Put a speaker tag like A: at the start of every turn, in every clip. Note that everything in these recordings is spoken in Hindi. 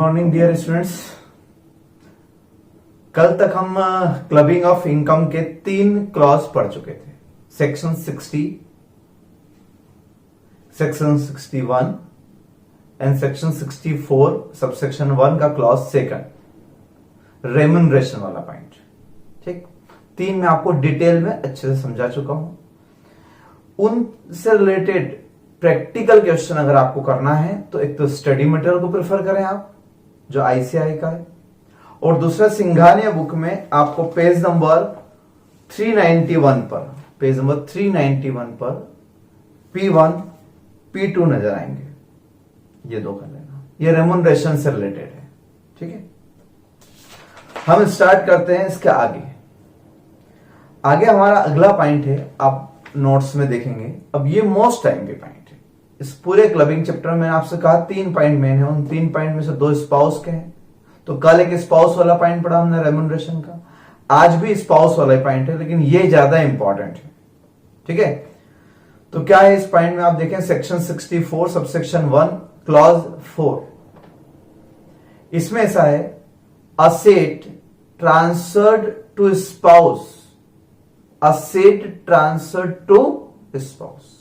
A: Morning dear students. कल तक हम क्लबिंग ऑफ इनकम के 3 क्लॉज पढ़ चुके थे। Section 60, section 61 and section 64 subsection 1 का क्लॉज सेकंड रेम्यूनरेशन वाला पॉइंट। ठीक, 3 में आपको डिटेल में अच्छे से समझा चुका हूं। उनसे रिलेटेड प्रैक्टिकल क्वेश्चन अगर आपको करना है तो एक तो स्टडी मटेरियल को प्रेफर करें आप, जो आईसीआई का है, और दूसरा सिंघानिया बुक में आपको पेज नंबर 391 पर P1 P2 नजर आएंगे। ये 2 कर लेना, ये रेम्यूनरेशन से रिलेटेड है। ठीक है, हम स्टार्ट करते हैं इसके आगे हमारा अगला पॉइंट है, आप नोट्स में देखेंगे। अब ये मोस्ट टाइम के पॉइंट है इस पूरे क्लबिंग चैप्टर में। आपसे कहा 3 पॉइंट मेन है, उन 3 पॉइंट में से 2 स्पाउस के हैं। तो कल एक स्पाउस वाला पॉइंट पढ़ा हमने रेम्यूनरेशन का, आज भी स्पाउस वाला पॉइंट है, लेकिन ये ज्यादा इंपॉर्टेंट है। ठीक है, तो क्या है इस पॉइंट में आप देखें, सेक्शन 64 सबसेक्शन 1 क्लॉज 4। इसमें ऐसा है, asset transferred to spouse, asset transferred to spouse.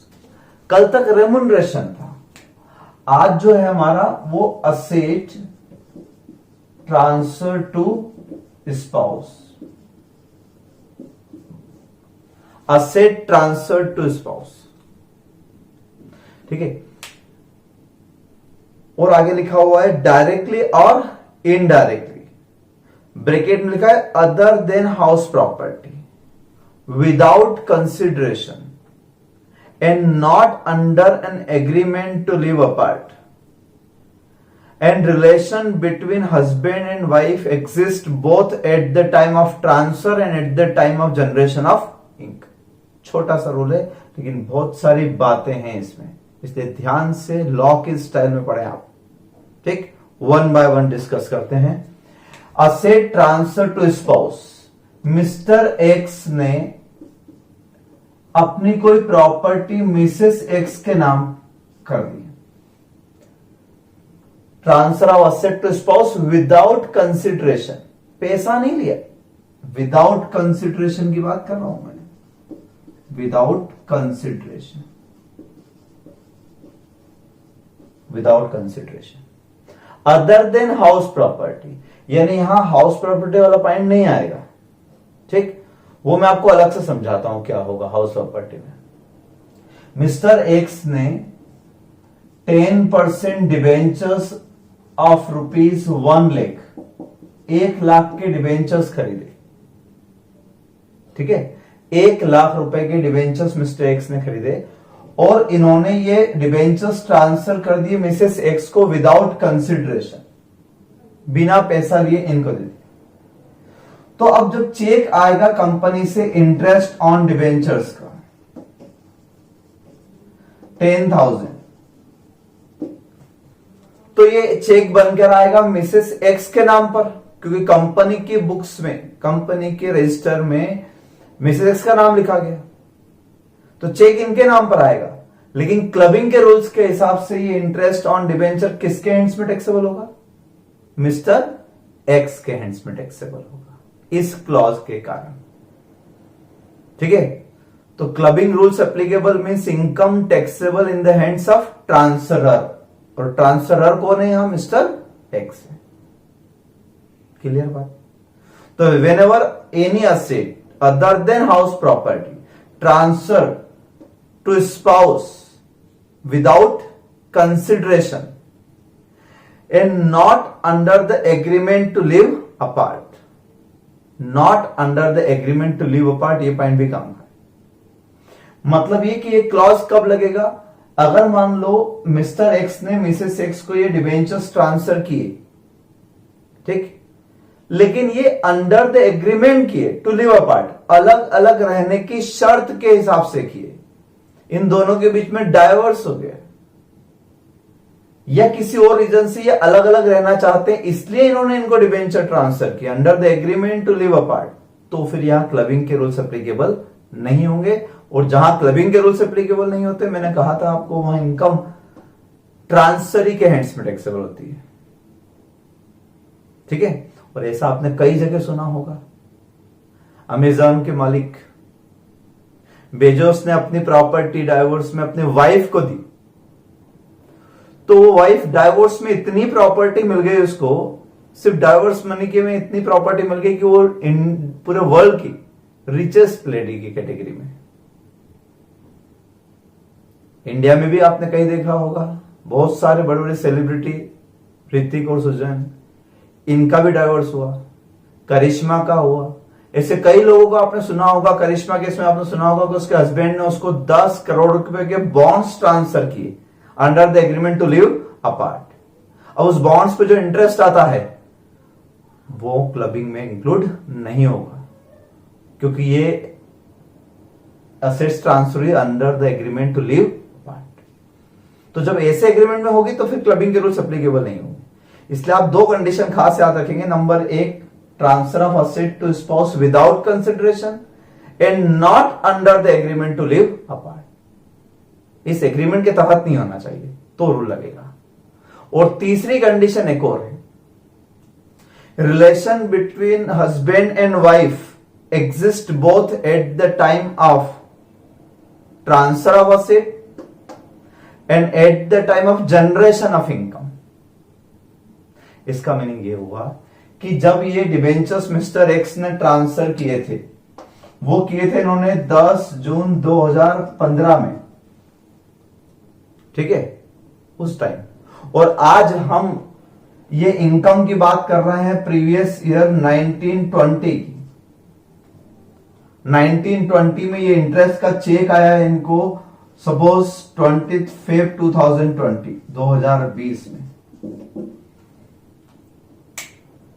A: कल तक रेम्यूनरेशन था, आज जो है हमारा वो asset transfer to spouse, asset transfer to spouse. ठीक है, और आगे लिखा हुआ है डायरेक्टली और इनडायरेक्टली, ब्रैकेट में लिखा है other than house property, without consideration and not under an agreement to live apart, and relation between husband and wife exist both at the time of transfer and at the time of generation of income। छोटा सा रूल है लेकिन बहुत सारी बातें हैं इसमें, इसलिए ध्यान से लॉ के स्टाइल में पढ़ें आप। ठीक, 1 बाय 1 डिस्कस करते हैं। Asset transfer to spouse, mister X ने अपनी कोई प्रॉपर्टी मिसेस एक्स के नाम कर दी। Transfer of asset to spouse without consideration, पैसा नहीं लिया, विदाउट कंसिडरेशन की बात कर रहा हूं मैंने, without consideration, without consideration. Other than house property, यानी यहां हाउस प्रॉपर्टी वाला पॉइंट नहीं आएगा। ठीक, वो मैं आपको अलग से समझाता हूं क्या होगा हाउस प्रॉपर्टी में। मिस्टर एक्स ने 10% debentures of rupees 1 lakh, 1 lakh के डिबेंचर्स खरीदे। ठीक है, 1 लाख रुपए के डिबेंचर्स मिस्टर एक्स ने खरीदे और इन्होंने ये डिबेंचर्स ट्रांसफर कर दिए मिसेस एक्स को विदाउट कंसिडरेशन, बिना पैसा लिए इनको दे दिया। तो अब जब चेक आएगा कंपनी से इंटरेस्ट ऑन डिबेंचर्स का 10,000, तो ये चेक बनकर आएगा मिसेस एक्स के नाम पर, क्योंकि कंपनी की बुक्स में, कंपनी के रजिस्टर में मिसेस एक्स का नाम लिखा गया, तो चेक इनके नाम पर आएगा। लेकिन क्लबिंग के रूल्स के हिसाब से ये इंटरेस्ट ऑन डिबेंचर किसके हैंड्स में टैक्सेबल होगा? मिस्टर एक्स के हैंड्स में टैक्सेबल होगा इस क्लॉज के कारण। ठीक है, तो clubbing rules applicable means income taxable in the hands of transferor, और ट्रांसफरर कौन है यहां? मिस्टर एक्स है। क्लियर बात? तो whenever any asset other than house property transfer to spouse without consideration and not under the agreement to live apart, not under the agreement to live apart, ये पॉइंट भी काम है। मतलब ये कि ये क्लॉज कब लगेगा? अगर मान लो मिस्टर एक्स ने मिसेस एक्स को ये डिबेंचर्स ट्रांसफर किए, ठीक, लेकिन ये अंडर द एग्रीमेंट किए टू लिव अपार्ट, अलग अलग रहने की शर्त के हिसाब से किए, इन दोनों के बीच में डाइवर्स हो गया, या किसी और रीजन से ये अलग अलग रहना चाहते हैं इसलिए इन्होंने इनको डिबेंचर ट्रांसफर किया under the agreement to live apart, तो फिर यहां क्लबिंग के रूल्स एप्लीकेबल नहीं होंगे। और जहां क्लबिंग के रूल्स एप्लीकेबल नहीं होते, मैंने कहा था आपको, वहां इनकम ट्रांसफरी के हैंड्स में टैक्सेबल होती है। ठीक है। और ऐसा आपने कई जगह सुना होगा। अमेजॉन के मालिक बेजोस ने अपनी प्रॉपर्टी डाइवोर्स में अपनी वाइफ को दी, तो वो वाइफ डाइवोर्स में इतनी प्रॉपर्टी मिल गई उसको, सिर्फ डाइवोर्स मनी के में इतनी प्रॉपर्टी मिल गई कि वो पूरे वर्ल्ड की रिचेस्ट लेडी की कैटेगरी में। इंडिया में भी आपने कहीं देखा होगा, बहुत सारे बड़े बड़े सेलिब्रिटी, ऋतिक और सुजैन, इनका भी डाइवोर्स हुआ, करिश्मा का हुआ। ऐसे कई लोगों को आपने सुना होगा। करिश्मा केस में आपने सुना होगा कि उसके हस्बैंड ने उसको 10 करोड़ रुपए के बॉन्ड्स ट्रांसफर किए under the agreement to live apart. अब उस बॉन्ड्स पे जो इंटरेस्ट आता है वो क्लबिंग में इंक्लूड नहीं होगा, क्योंकि ये assets transfer under the agreement to live apart. तो जब ऐसे एग्रीमेंट में होगी तो फिर क्लबिंग के रूल्स एप्लीकेबल नहीं होंगे। इसलिए आप दो कंडीशन खास याद रखेंगे। Number 1, transfer of asset to spouse without consideration and not under the agreement to live apart. इस एग्रीमेंट के तहत नहीं होना चाहिए, तो रूल लगेगा। और तीसरी कंडीशन एक और है, relation between husband and wife exist both at the time of transfer of asset and at the time of generation of income. इसका मीनिंग ये हुआ कि जब ये डिबेंचर्स मिस्टर एक्स ने ट्रांसफर किए थे, वो किए थे इन्होंने 10 जून 2015 में, ठीक है, उस टाइम। और आज हम ये इनकम की बात कर रहे हैं प्रीवियस ईयर 1920 की। 1920 में ये इंटरेस्ट का चेक आया है इनको, सपोज 20 फेब 2020 में।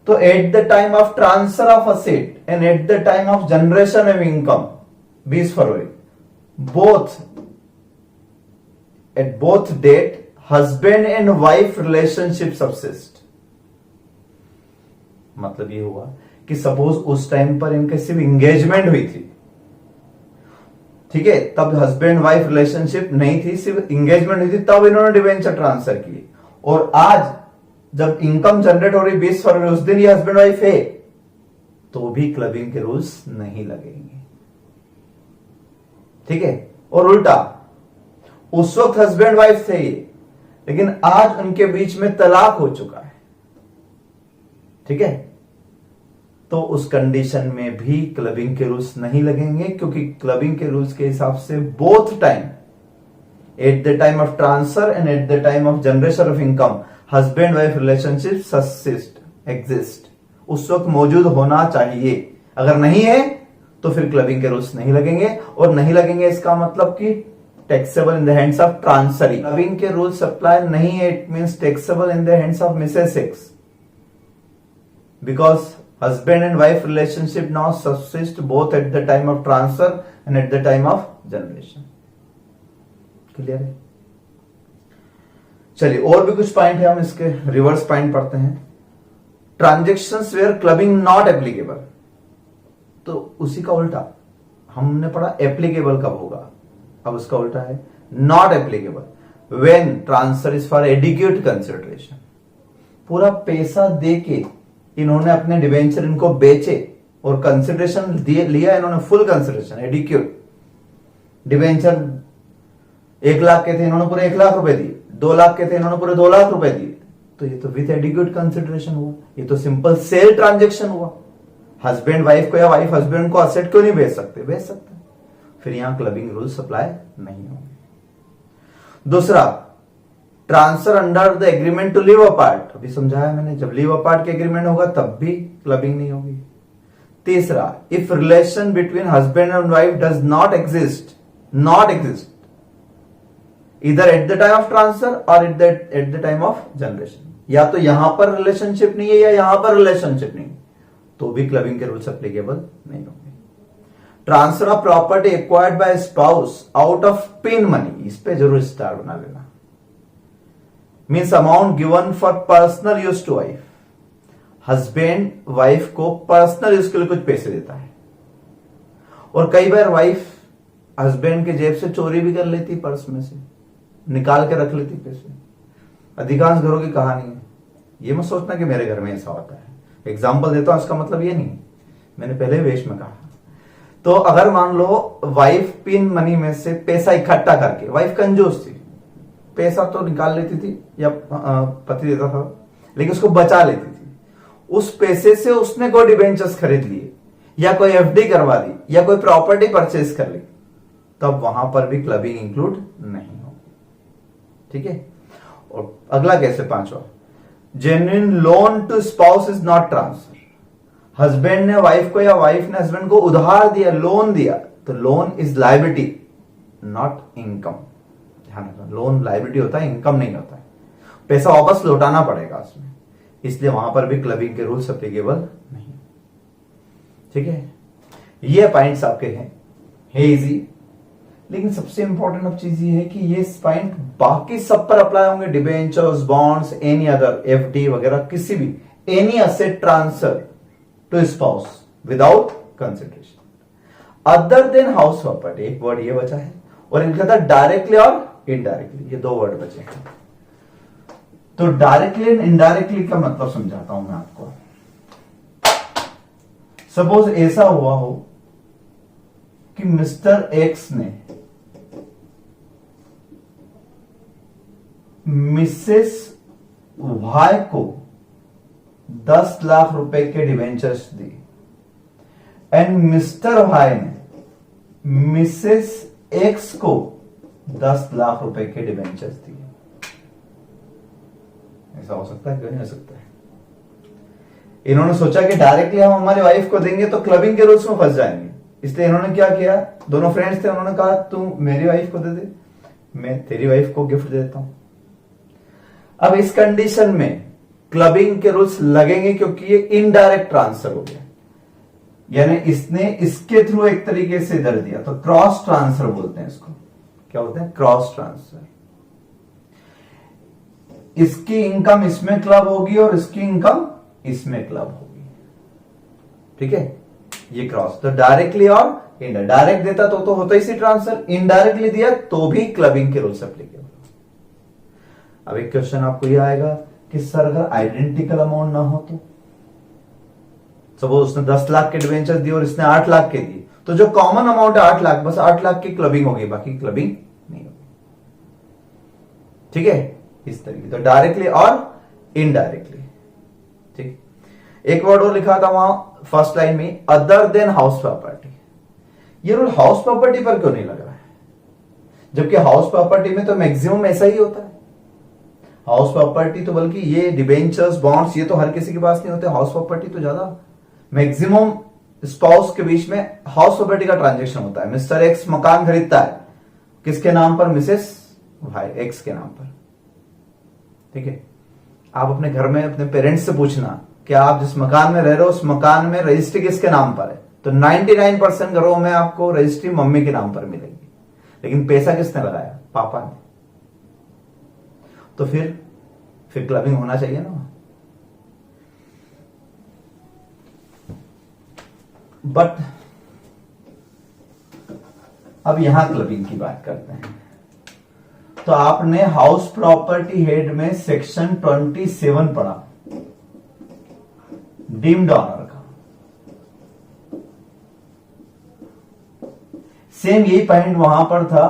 A: तो at the time of transfer of asset and at the time of generation of income 20 फरवरी, at both date husband and wife relationship subsist. मतलब ये हुआ कि सपोज उस टाइम पर इनके सिर्फ एंगेजमेंट हुई थी, ठीक है, तब हस्बैंड वाइफ रिलेशनशिप नहीं थी, सिर्फ एंगेजमेंट हुई थी, तब इन्होंने डिवेंचर ट्रांसफर किए। और आज जब इनकम जनरेट हो रही 20 फरवरी, उस दिन ये हस्बैंड वाइफ है, तो भी क्लबिंग के रूल्स नहीं लगेंगे, ठीक है। और उल्टा, उस वक्त हस्बैंड वाइफ थे ये, लेकिन आज उनके बीच में तलाक हो चुका है, ठीक है, तो उस कंडीशन में भी क्लबिंग के रूल्स नहीं लगेंगे, क्योंकि क्लबिंग के रूल्स के हिसाब से both time, eight the time of transfer and at the time of generation of income, husband wife relationship subsist, exist, उस वक्त मौजूद होना चाहिए। अगर नहीं है तो फिर क्लबिंग के रूल्स नहीं लगेंगे। और नहीं लगेंगे इसका मतलब कि taxable in the hands of transferee. Clubbing के रूल्स अप्लाई नहीं है, it means taxable in the hands of Mrs x, because husband and wife relationship now subsist both at the time of transfer and at the time of generation। Clear है? चलिए और भी कुछ पॉइंट है, हम इसके रिवर्स पॉइंट पढ़ते हैं। Transactions where clubbing not applicable, तो उसी का उल्टा हमने पढ़ा एप्लीकेबल कब होगा, अब उसका उल्टा है not applicable when transfer is for adequate consideration. पूरा पैसा देके इन्होंने अपने डिवेंचर इनको बेचे और कंसिडरेशन लिया इन्होंने, full consideration, adequate. Debenture 1 lakh के थे, इन्होंने पूरे 1 लाख रुपए दिए, 2 लाख के थे, इन्होंने पूरे 2 लाख रुपए दिए, तो ये तो विथ एडिक्यूट कंसिडरेशन हुआ, ये तो सिंपल सेल ट्रांजेक्शन हुआ। हस्बैंड वाइफ को या वाइफ हस्बैंड को असेट क्यों नहीं बेच सकते? बेच सकते, फिर यहां क्लबिंग रूल्स अप्लाई नहीं होंगे। दूसरा, transfer under the agreement to live apart, अभी समझाया मैंने, जब लिव अपार्ट के एग्रीमेंट होगा तब भी क्लबिंग नहीं होगी। तीसरा, if relation between husband and wife does not exist इधर at the time of transfer और at the time of generation, या तो यहां पर रिलेशनशिप नहीं है या यहां पर रिलेशनशिप नहीं, तो भी क्लबिंग के रूल्स एप्लीकेबल नहीं होंगे। Transfer of property acquired by spouse out of pin money, इस पे जरूर स्टार बना लेना। Means amount given for personal use to wife, husband wife को पर्सनल यूज के लिए कुछ पैसे देता है, और कई बार वाइफ हस्बैंड के जेब से चोरी भी कर लेती, पर्स में से निकाल के रख लेती पैसे। अधिकांश घरों की कहानी है, ये मत सोचना कि मेरे घर में ऐसा होता है, एग्जाम्पल देता हूं, इसका मतलब ये नहीं, मैंने पहले वेश में कहा। तो अगर मान लो वाइफ पिन मनी में से पैसा इकट्ठा करके, वाइफ कंजूस थी, पैसा तो निकाल लेती थी या पति देता था, लेकिन उसको बचा लेती थी, उस पैसे से उसने कोई डिबेंचर्स खरीद लिए या कोई एफडी करवा दी या कोई प्रॉपर्टी परचेज कर ली, तब वहां पर भी क्लबिंग इंक्लूड नहीं होगी। ठीक है। और अगला कैसे, पांचवा, genuine loan to spouse is not transfer. Husband ने वाइफ को या वाइफ ने हस्बैंड को उधार दिया, लोन दिया, तो loan is liability not income. ध्यान रखना, लोन लायबिलिटी होता है, इनकम नहीं होता है, पैसा वापस लौटाना पड़ेगा उसमें, इसलिए वहां पर भी क्लबिंग के रूल्स एप्लीकेबल नहीं। ठीक है, ये पॉइंट्स आपके हैं, है इजी। लेकिन सबसे इंपॉर्टेंट अब चीज ये है कि ये पॉइंट बाकी सब पर अप्लाई होंगे, debentures, bonds, any other, FD वगैरह, किसी भी, any asset transfer to spouse without consideration other than house property. एक वर्ड ये बचा है, और इनका था डायरेक्टली और इनडायरेक्टली, ये दो वर्ड बचे हैं। तो डायरेक्टली एंड इनडायरेक्टली का मतलब समझाता हूं मैं आपको। सपोज ऐसा हुआ हो कि मिस्टर एक्स ने मिसेस वाई को 10 लाख रुपए के डिवेंचर्स दी, एंड मिस्टर वाई ने मिसेस एक्स को 10 लाख रुपए के डिवेंचर्स दिए। ऐसा हो सकता है, क्यों नहीं हो सकता है? इन्होंने सोचा कि डायरेक्टली हम हमारी वाइफ को देंगे तो क्लबिंग के रूल्स में फंस जाएंगे, इसलिए इन्होंने क्या किया, दोनों फ्रेंड्स थे, उन्होंने कहा तू मेरी वाइफ को दे दे, मैं तेरी वाइफ को गिफ्ट देता हूं। अब इस कंडीशन में क्लबिंग के रूल्स लगेंगे, क्योंकि ये इनडायरेक्ट ट्रांसफर हो गया, यानी इसने इसके थ्रू एक तरीके से इधर दिया, तो क्रॉस ट्रांसफर बोलते हैं इसको। क्या बोलते हैं? Cross transfer. इसकी इनकम इसमें क्लब होगी और इसकी इनकम इसमें क्लब होगी। ठीक है, ये क्रॉस। तो डायरेक्टली और इनडायरेक्ट, डायरेक्ट देता तो होता ही सी ट्रांसफर, इनडायरेक्टली दिया तो भी क्लबिंग के रूल्स एप्लीकेबल। अब एक क्वेश्चन आपको ये आएगा कि सर अगर आइडेंटिकल अमाउंट ना हो तो, सपोज उसने 10 लाख के डिवेंचर दिए और इसने 8 लाख के दिए, तो जो कॉमन अमाउंट है 8 लाख, बस 8 लाख की क्लबिंग होगी, बाकी क्लबिंग नहीं होगी। ठीक है, इस तरीके। तो डायरेक्टली और इनडायरेक्टली। ठीक, एक वर्ड और लिखा था वहां फर्स्ट लाइन में, अदर देन हाउस प्रॉपर्टी। ये रूल हाउस प्रॉपर्टी पर क्यों नहीं लग रहा है, जबकि हाउस प्रॉपर्टी में तो मैक्सिमम ऐसा ही होता है। हाउस प्रॉपर्टी तो, बल्कि ये डिबेंचर्स, बॉन्ड्स, ये तो हर किसी के पास नहीं होते, हाउस प्रॉपर्टी तो ज्यादा मैक्सिमम स्पाउस के बीच में हाउस प्रॉपर्टी का ट्रांजेक्शन होता है। मिस्टर एक्स मकान खरीदता है, किसके नाम पर? मिसेस भाई एक्स के नाम पर। ठीक है, आप अपने घर में अपने पेरेंट्स से पूछना कि आप जिस मकान में रह रहे हो उस मकान में रजिस्ट्री किसके नाम पर है, तो 99% घरों में आपको रजिस्ट्री मम्मी के नाम पर मिलेगी, लेकिन पैसा किसने लगाया? पापा ने। तो फिर क्लबिंग होना चाहिए ना। बट अब यहां क्लबिंग की बात करते हैं। तो आपने हाउस प्रॉपर्टी हेड में सेक्शन 27 पढ़ा, डीम्ड ऑनर का। सेम यही पॉइंट वहां पर था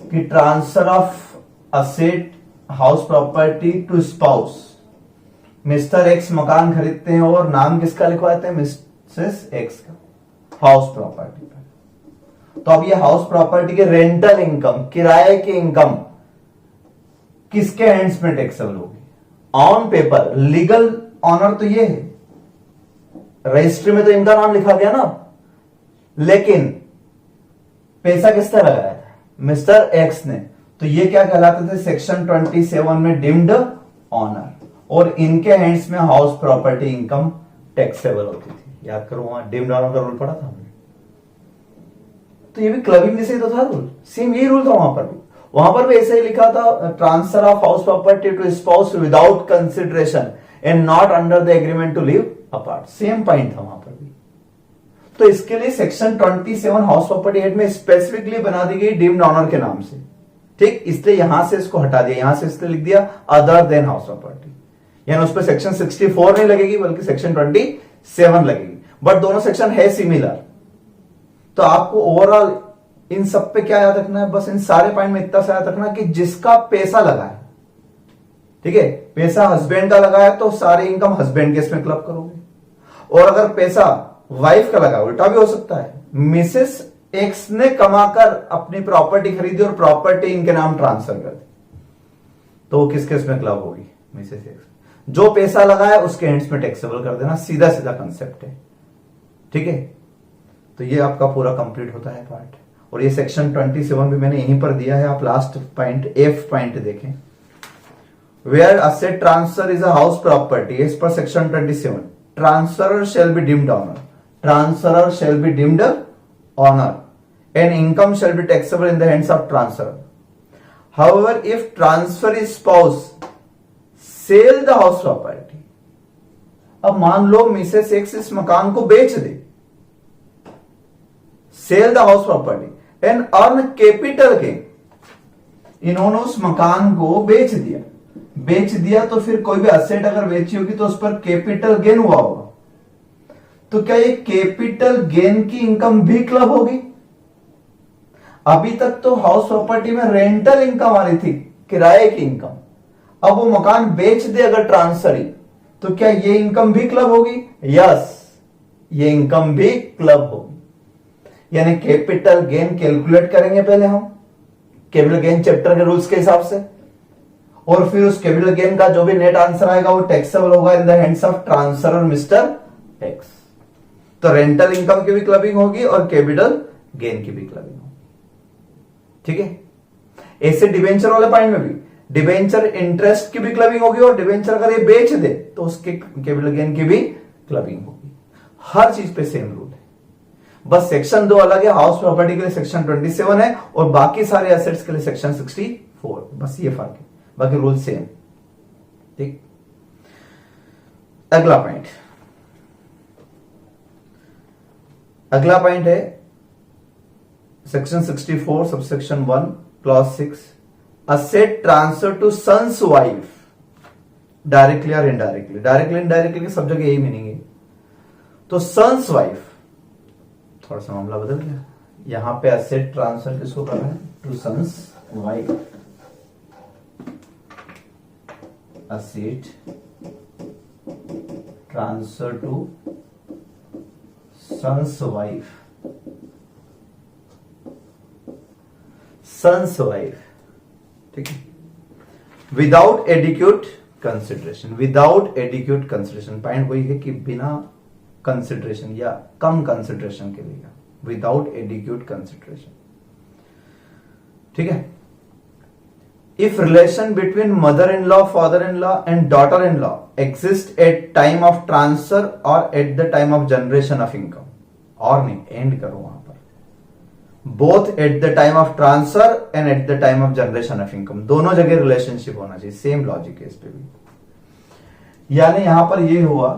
A: कि transfer of asset house property to spouse. Mister X मकान खरीदते हैं और नाम किसका लिखवाते हैं? मिसेस एक्स का, हाउस प्रॉपर्टी पर। तो अब ये हाउस प्रॉपर्टी के रेंटल इनकम, किराए की इनकम किसके हैंड्स में टैक्सेबल होगी? ऑन पेपर लीगल ऑनर तो ये है, रजिस्ट्री में तो इनका नाम लिखा गया ना, लेकिन पैसा किसने लगाया था? मिस्टर एक्स ने। तो ये क्या कहलाते थे? सेक्शन 27 में डीम्ड ऑनर, और इनके हैंड्स में हाउस प्रॉपर्टी इनकम टैक्सेबल होती थी। याद करो, वहां डीम्ड ऑनर का रूल पढ़ा था हमने। तो ये भी क्लबिंग जैसे ही तो था रूल, सेम यही रूल था वहां पर भी। वहां पर भी ऐसे ही लिखा था, transfer of house property to spouse without consideration and not under the agreement to live apart. Same point था वहां पर भी। तो इसके लिए सेक्शन 27 हाउस प्रॉपर्टी एक्ट में स्पेसिफिकली बना दी गई डीम्ड ऑनर के नाम से। ठीक, इसलिए यहां से इसको हटा दिया, यहां से इसलिए लिख दिया अदर देन हाउस प्रॉपर्टी, यानी उस पर सेक्शन 64 नहीं लगेगी बल्कि सेक्शन 27 लगेगी, बट दोनों सेक्शन है सिमिलर। तो आपको ओवरऑल इन सब पे क्या याद रखना है, बस इन सारे पॉइंट में इतना सा याद रखना कि जिसका पैसा लगा है, ठीक है, पैसा हस्बैंड का लगा है तो सारी इनकम हस्बैंड के इसमें क्लब करोगे, और अगर पैसा वाइफ का लगा, उल्टा भी हो सकता है, मिसेस एक्स ने कमाकर अपनी प्रॉपर्टी खरीदी और प्रॉपर्टी इनके नाम ट्रांसफर कर दी, तो वो किसके इसमें क्लब होगी, मिसेस एक्स। जो पैसा लगा है उसके एंड्स में टैक्सेबल कर देना, सीधा सीधा कंसेप्ट है, ठीक है। तो ये आपका पूरा कंप्लीट होता है पार्ट, और ये सेक्शन 27 भी मैंने यहीं पर दिया है, आप लास्ट पॉइंट एफ पॉइंट देखें, where asset transfer is a house property as per section 27, transferor shall be deemed owner, transferor shall be deemed owner, and income shall be taxable in the hands of transferor. However, if transferee spouse sell the house property, अब मान लो मिसेस एक्स इस मकान को बेच दे, sell the house property and earn capital gain, इन्होंने उस मकान को बेच दिया तो फिर कोई भी असेट अगर बेची होगी तो उस पर कैपिटल गेन हुआ होगा, तो क्या ये कैपिटल गेन की इनकम भी क्लब होगी? अभी तक तो हाउस प्रॉपर्टी में रेंटल इनकम आ रही थी, किराए की इनकम, अब वो मकान बेच दे अगर ट्रांसफरी, तो क्या ये इनकम भी क्लब होगी? यस, ये इनकम भी क्लब होगी। यानी कैपिटल गेन कैलकुलेट करेंगे पहले हम कैपिटल गेन चैप्टर के रूल्स के हिसाब से, और फिर उस कैपिटल गेन का जो भी नेट आंसर आएगा वो टैक्सेबल होगा इन the hands of transferor mister x. तो रेंटल इनकम की भी क्लबिंग होगी और कैपिटल गेन की भी क्लबिंग होगी, ठीक है। ऐसे डिवेंचर वाले पॉइंट में भी डिवेंचर इंटरेस्ट की भी क्लबिंग होगी, और डिवेंचर अगर ये बेच दे तो उसके कैपिटल गेन की भी क्लबिंग होगी। हर चीज पे सेम रूल है, बस सेक्शन 2 अलग है, हाउस प्रॉपर्टी के लिए सेक्शन 27 है और बाकी सारे एसेट्स के लिए सेक्शन 64, बस ये फर्क है, बाकी रूल सेम, ठीक। अगला पॉइंट है section 64 subsection 1 clause 6, asset transfer to son's wife directly और इनडायरेक्टली की सब जगह यही मीनिंग है। तो सन्स वाइफ, थोड़ा सा मामला बदल गया, यहां पे असेट ट्रांसफर किसको कर रहे हैं, to son's wife, asset transfer to son's wife, ठीक है, विदाउट एडिक्यूट कंसिडरेशन, पॉइंट वही है कि बिना कंसिडरेशन या कम कंसिडरेशन के लिए, विदाउट एडिक्यूट कंसिडरेशन, ठीक है। If relation between mother in law, father in law and daughter in law exist at time of transfer और at the time of generation of income, और नहीं एंड करो वहां पर, both at the time of transfer and at the time of generation of income, दोनों जगह रिलेशनशिप होना चाहिए, सेम लॉजिक है इस पे भी। यानी यहां पर यह हुआ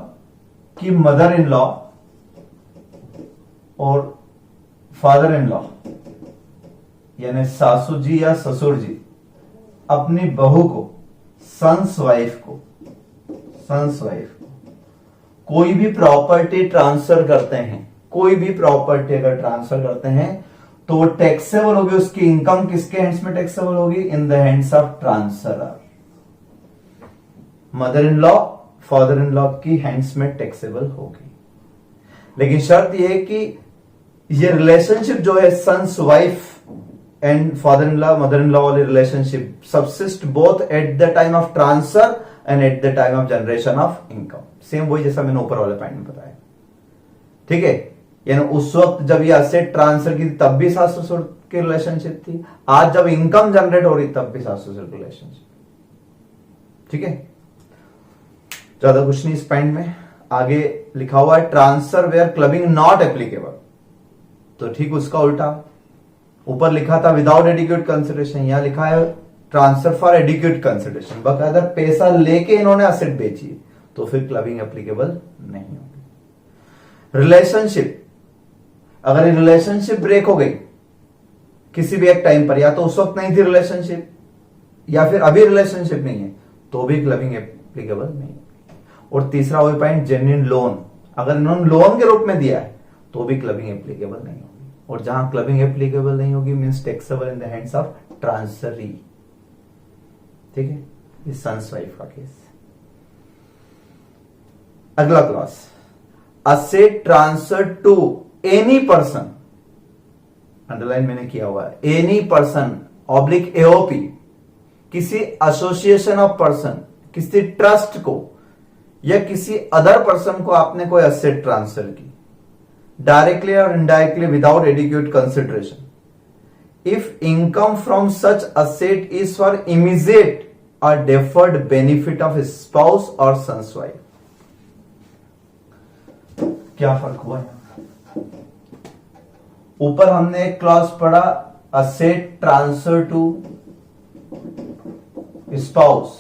A: कि मदर इन लॉ और फादर इन लॉ यानी सासू जी या ससुर जी अपनी बहू को, सन्स वाइफ को कोई भी प्रॉपर्टी ट्रांसफर करते हैं, कोई भी प्रॉपर्टी अगर ट्रांसफर करते हैं तो वो टैक्सेबल होगी, उसकी इनकम किसके हैंड्स में टैक्सेबल होगी, इन the hands of transferor. Mother in law father in law की हैंड्स में टैक्सेबल होगी, लेकिन शर्त यह है कि ये रिलेशनशिप जो है sons wife and father in law mother in law वाली relationship subsist both at the time of transfer and at the time of generation of income, same वही जैसा मैंने ऊपर वाले पॉइंट में बताया, ठीक है। यानी उस वक्त जब ये असेट ट्रांसफर की तब भी सास ससुर की रिलेशनशिप थी, आज जब इनकम जनरेट हो रही तब भी सास ससुर की रिलेशनशिप, ठीक है। ज्यादा कुछ नहीं इस पॉइंट में। आगे लिखा हुआ है transfer where clubbing not applicable, तो ठीक उसका उल्टा, ऊपर लिखा था विदाउट एडिक्यूट कंसिडरेशन, यहां लिखा है ट्रांसफर फॉर एडिक्यूट कंसिडरेशन, बकायदा पैसा लेके इन्होंने असेट बेची तो फिर क्लबिंग एप्लीकेबल नहीं होगी। रिलेशनशिप, अगर ये रिलेशनशिप ब्रेक हो गई किसी भी एक टाइम पर, या तो उस वक्त नहीं थी रिलेशनशिप या फिर अभी रिलेशनशिप नहीं है, तो भी क्लबिंग एप्लीकेबल नहीं। और तीसरा वही पॉइंट जेन्युइन लोन, अगर इन्होंने लोन के रूप में दिया है तो भी क्लबिंग एप्लीकेबल नहीं होगी, और जहां क्लबिंग एप्लीकेबल नहीं होगी means taxable in the hands of transferee. ठीक है, ये सन्स वाइफ का केस। अगला clause, asset transfer to any person, underline मैंने किया हुआ है, एनी पर्सन ऑब्लिक एओपी, किसी एसोसिएशन ऑफ पर्सन, किसी ट्रस्ट को या किसी अदर पर्सन को आपने कोई एसेट ट्रांसफर की, डायरेक्टली और indirectly without adequate consideration, if income from such asset is for immediate और डेफर्ड बेनिफिट ऑफ स्पाउस और सन्स वाइफ। क्या फर्क हुआ यहां? ऊपर हमने एक क्लॉज पढ़ा असेट ट्रांसफर टू स्पाउस,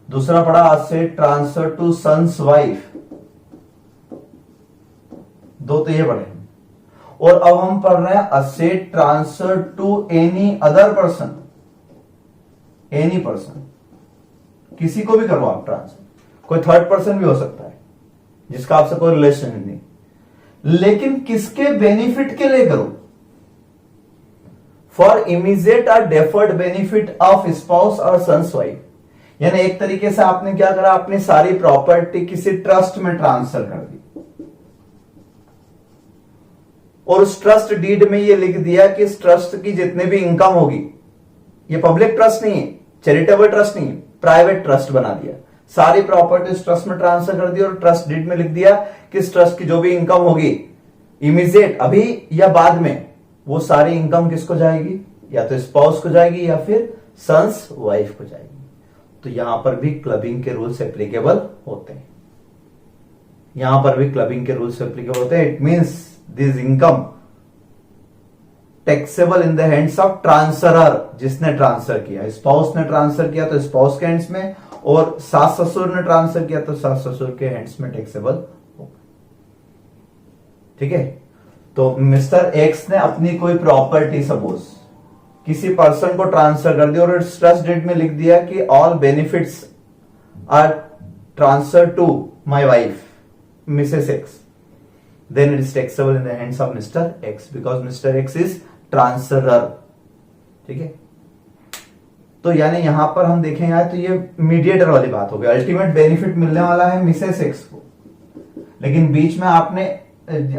A: दूसरा पढ़ा asset transfer to son's wife, दो तो ये पढ़े, और अब हम पढ़ रहे हैं asset transfer to any other person, any person, किसी को भी करो आप ट्रांसफर, कोई थर्ड पर्सन भी हो सकता है जिसका आपसे कोई रिलेशन नहीं, लेकिन किसके बेनिफिट के लिए करो, फॉर इमीडिएट और डेफर्ड बेनिफिट ऑफ स्पाउस और सन्स वाइफ। यानी एक तरीके से आपने क्या करा, अपनी सारी प्रॉपर्टी किसी ट्रस्ट में ट्रांसफर कर दी, और उस ट्रस्ट डीड में ये लिख दिया कि इस ट्रस्ट की जितने भी इनकम होगी, ये पब्लिक ट्रस्ट नहीं है, चैरिटेबल ट्रस्ट नहीं है, प्राइवेट ट्रस्ट बना दिया, सारी प्रॉपर्टी इस ट्रस्ट में ट्रांसफर कर दी और ट्रस्ट डीड में लिख दिया कि इस ट्रस्ट की जो भी इनकम होगी इमीडिएट अभी या बाद में, वो सारी इनकम किसको जाएगी, या तो स्पाउस को जाएगी या फिर सन्स वाइफ को जाएगी। तो यहां पर भी क्लबिंग के रूल्स एप्लीकेबल होते हैं, यहां पर भी क्लबिंग के रूल्स एप्लीकेबल होते हैं। It means this income taxable in the hands of transferor, जिसने ट्रांसफर किया, स्पाउस ने ट्रांसफर किया तो स्पाउस के हैंड्स में, और सास ससुर ने ट्रांसफर किया तो सास ससुर के हैंड्स में टैक्सेबल होगा। ठीक है, तो मिस्टर एक्स ने अपनी कोई प्रॉपर्टी सपोज किसी पर्सन को ट्रांसफर कर दी और इस ट्रस्ट डीड में लिख दिया कि all benefits are transfer to my wife Mrs X, then it is taxable in the hands of Mr. X because Mr. X is transferor। ठीक है, तो यानी यहां पर हम देखेंगे तो ये मीडिएटर वाली बात हो गई, अल्टीमेट बेनिफिट मिलने वाला है मिसेस एक्स को, लेकिन बीच में आपने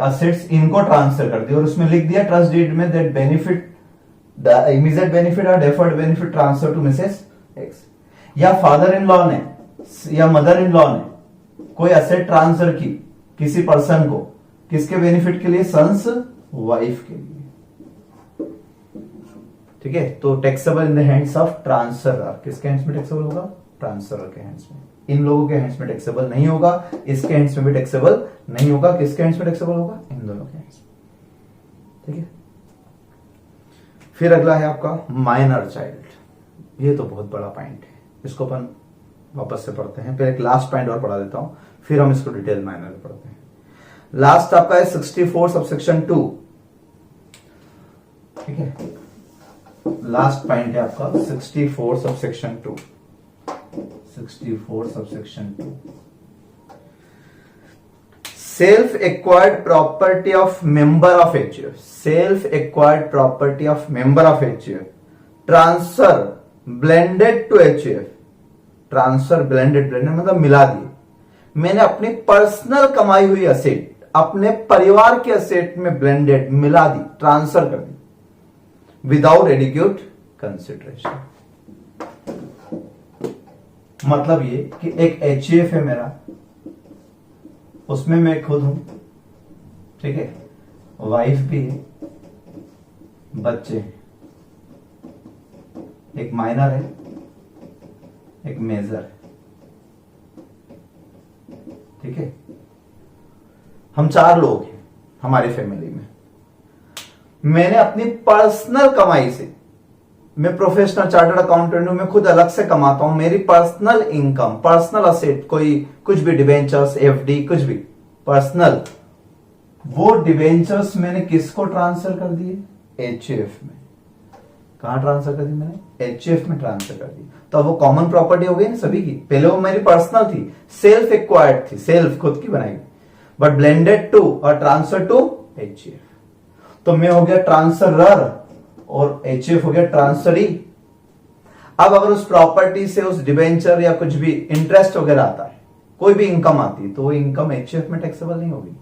A: असेट्स इनको ट्रांसफर कर दिया और उसमें लिख दिया ट्रस्ट डीड में that benefit the immediate benefit और deferred benefit transfer to Mrs X. या फादर इन लॉ ने या मदर इन लॉ ने कोई असेट ट्रांसफर की किसी पर्सन को, किसके बेनिफिट के लिए, सन्स वाइफ के लिए। ठीक है, तो taxable in the hands of transferor, किसके हैंड्स में टैक्सेबल होगा, ट्रांसफरर के हैंड्स में। इन लोगों के हैंड्स में टैक्सेबल नहीं होगा, इसके हैंड्स में भी टैक्सेबल नहीं होगा, किसके हैंड्स में टैक्सेबल होगा, इन दोनों के हैंड्स में। ठीक है, फिर अगला है आपका माइनर चाइल्ड। ये तो बहुत बड़ा पॉइंट है, इसको अपन वापस से पढ़ते हैं, पहले एक लास्ट पॉइंट और पढ़ा देता हूं, फिर हम इसको डिटेल माइनर में पढ़ते हैं। लास्ट आपका है 64 सबसेक्शन 2। ठीक है, लास्ट पॉइंट है आपका 64 subsection 2, 64 subsection 2। Self acquired property of member of HUF, self acquired property of member of HUF transfer blended to HUF, transfer blended मतलब मिला दिए, मैंने अपनी पर्सनल कमाई हुई असेट अपने परिवार के असेट में ब्लेंडेड मिला दी, ट्रांसफर कर दी विदाउट एडिक्वेट कंसिडरेशन। मतलब ये कि एक एचयूएफ है मेरा, उसमें मैं खुद हूं, ठीक है, वाइफ भी है, बच्चे हैं, एक माइनर है, एक मेजर है। ठीक है, हम 4 लोग हैं हमारी फैमिली में। मैंने अपनी पर्सनल कमाई से, मैं प्रोफेशनल चार्टर्ड अकाउंटेंट हूं, मैं खुद अलग से कमाता हूं, मेरी पर्सनल इनकम, पर्सनल असेट, कोई कुछ भी डिबेंचर्स, एफडी, कुछ भी पर्सनल, वो डिबेंचर्स मैंने किसको ट्रांसफर कर दिए, एचयूएफ में। कहां ट्रांसफर कर दी मैंने? एचयूएफ में ट्रांसफर कर दी। तो अब वो कॉमन प्रॉपर्टी हो गई ना सभी की। पहले वो मेरी पर्सनल थी, सेल्फ एक्वायर्ड थी, सेल्फ खुद की बनाई, बट ब्लेंडेड टू और ट्रांसफर टू एचयूएफ। तो मैं हो गया ट्रांसफरर और एचयूएफ हो गया ट्रांसफरी। अब अगर उस प्रॉपर्टी से उस डिबेंचर या कुछ भी इंटरेस्ट वगैरह आता है, कोई भी इनकम आती है, तो वो इनकम एचयूएफ में टैक्सेबल नहीं होगी,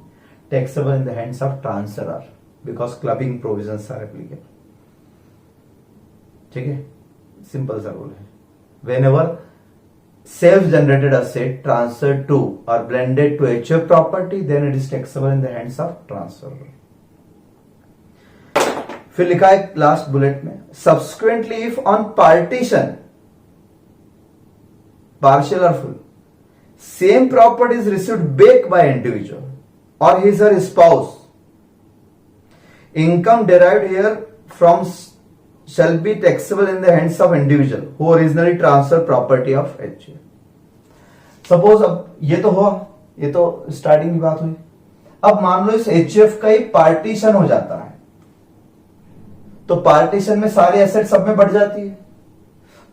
A: taxable in the hands of transferor because clubbing provisions are applicable. ठीक है, सिंपल सा रूल है। Whenever self generated asset transfer to और blended to HUF property, then it is taxable in the hands of transferor. फिर लिखा है लास्ट बुलेट में, subsequently if on partition, partial और full, same property is received back by individual और his her spouse, income derived here from shall be taxable in the hands of individual who originally transferred property of HUF. Suppose अब ये तो हुआ, ये तो स्टार्टिंग की बात हुई। अब मान लो इस HUF का ही पार्टीशन हो जाता है, तो पार्टीशन में सारे एसेट सब में बढ़ जाती है।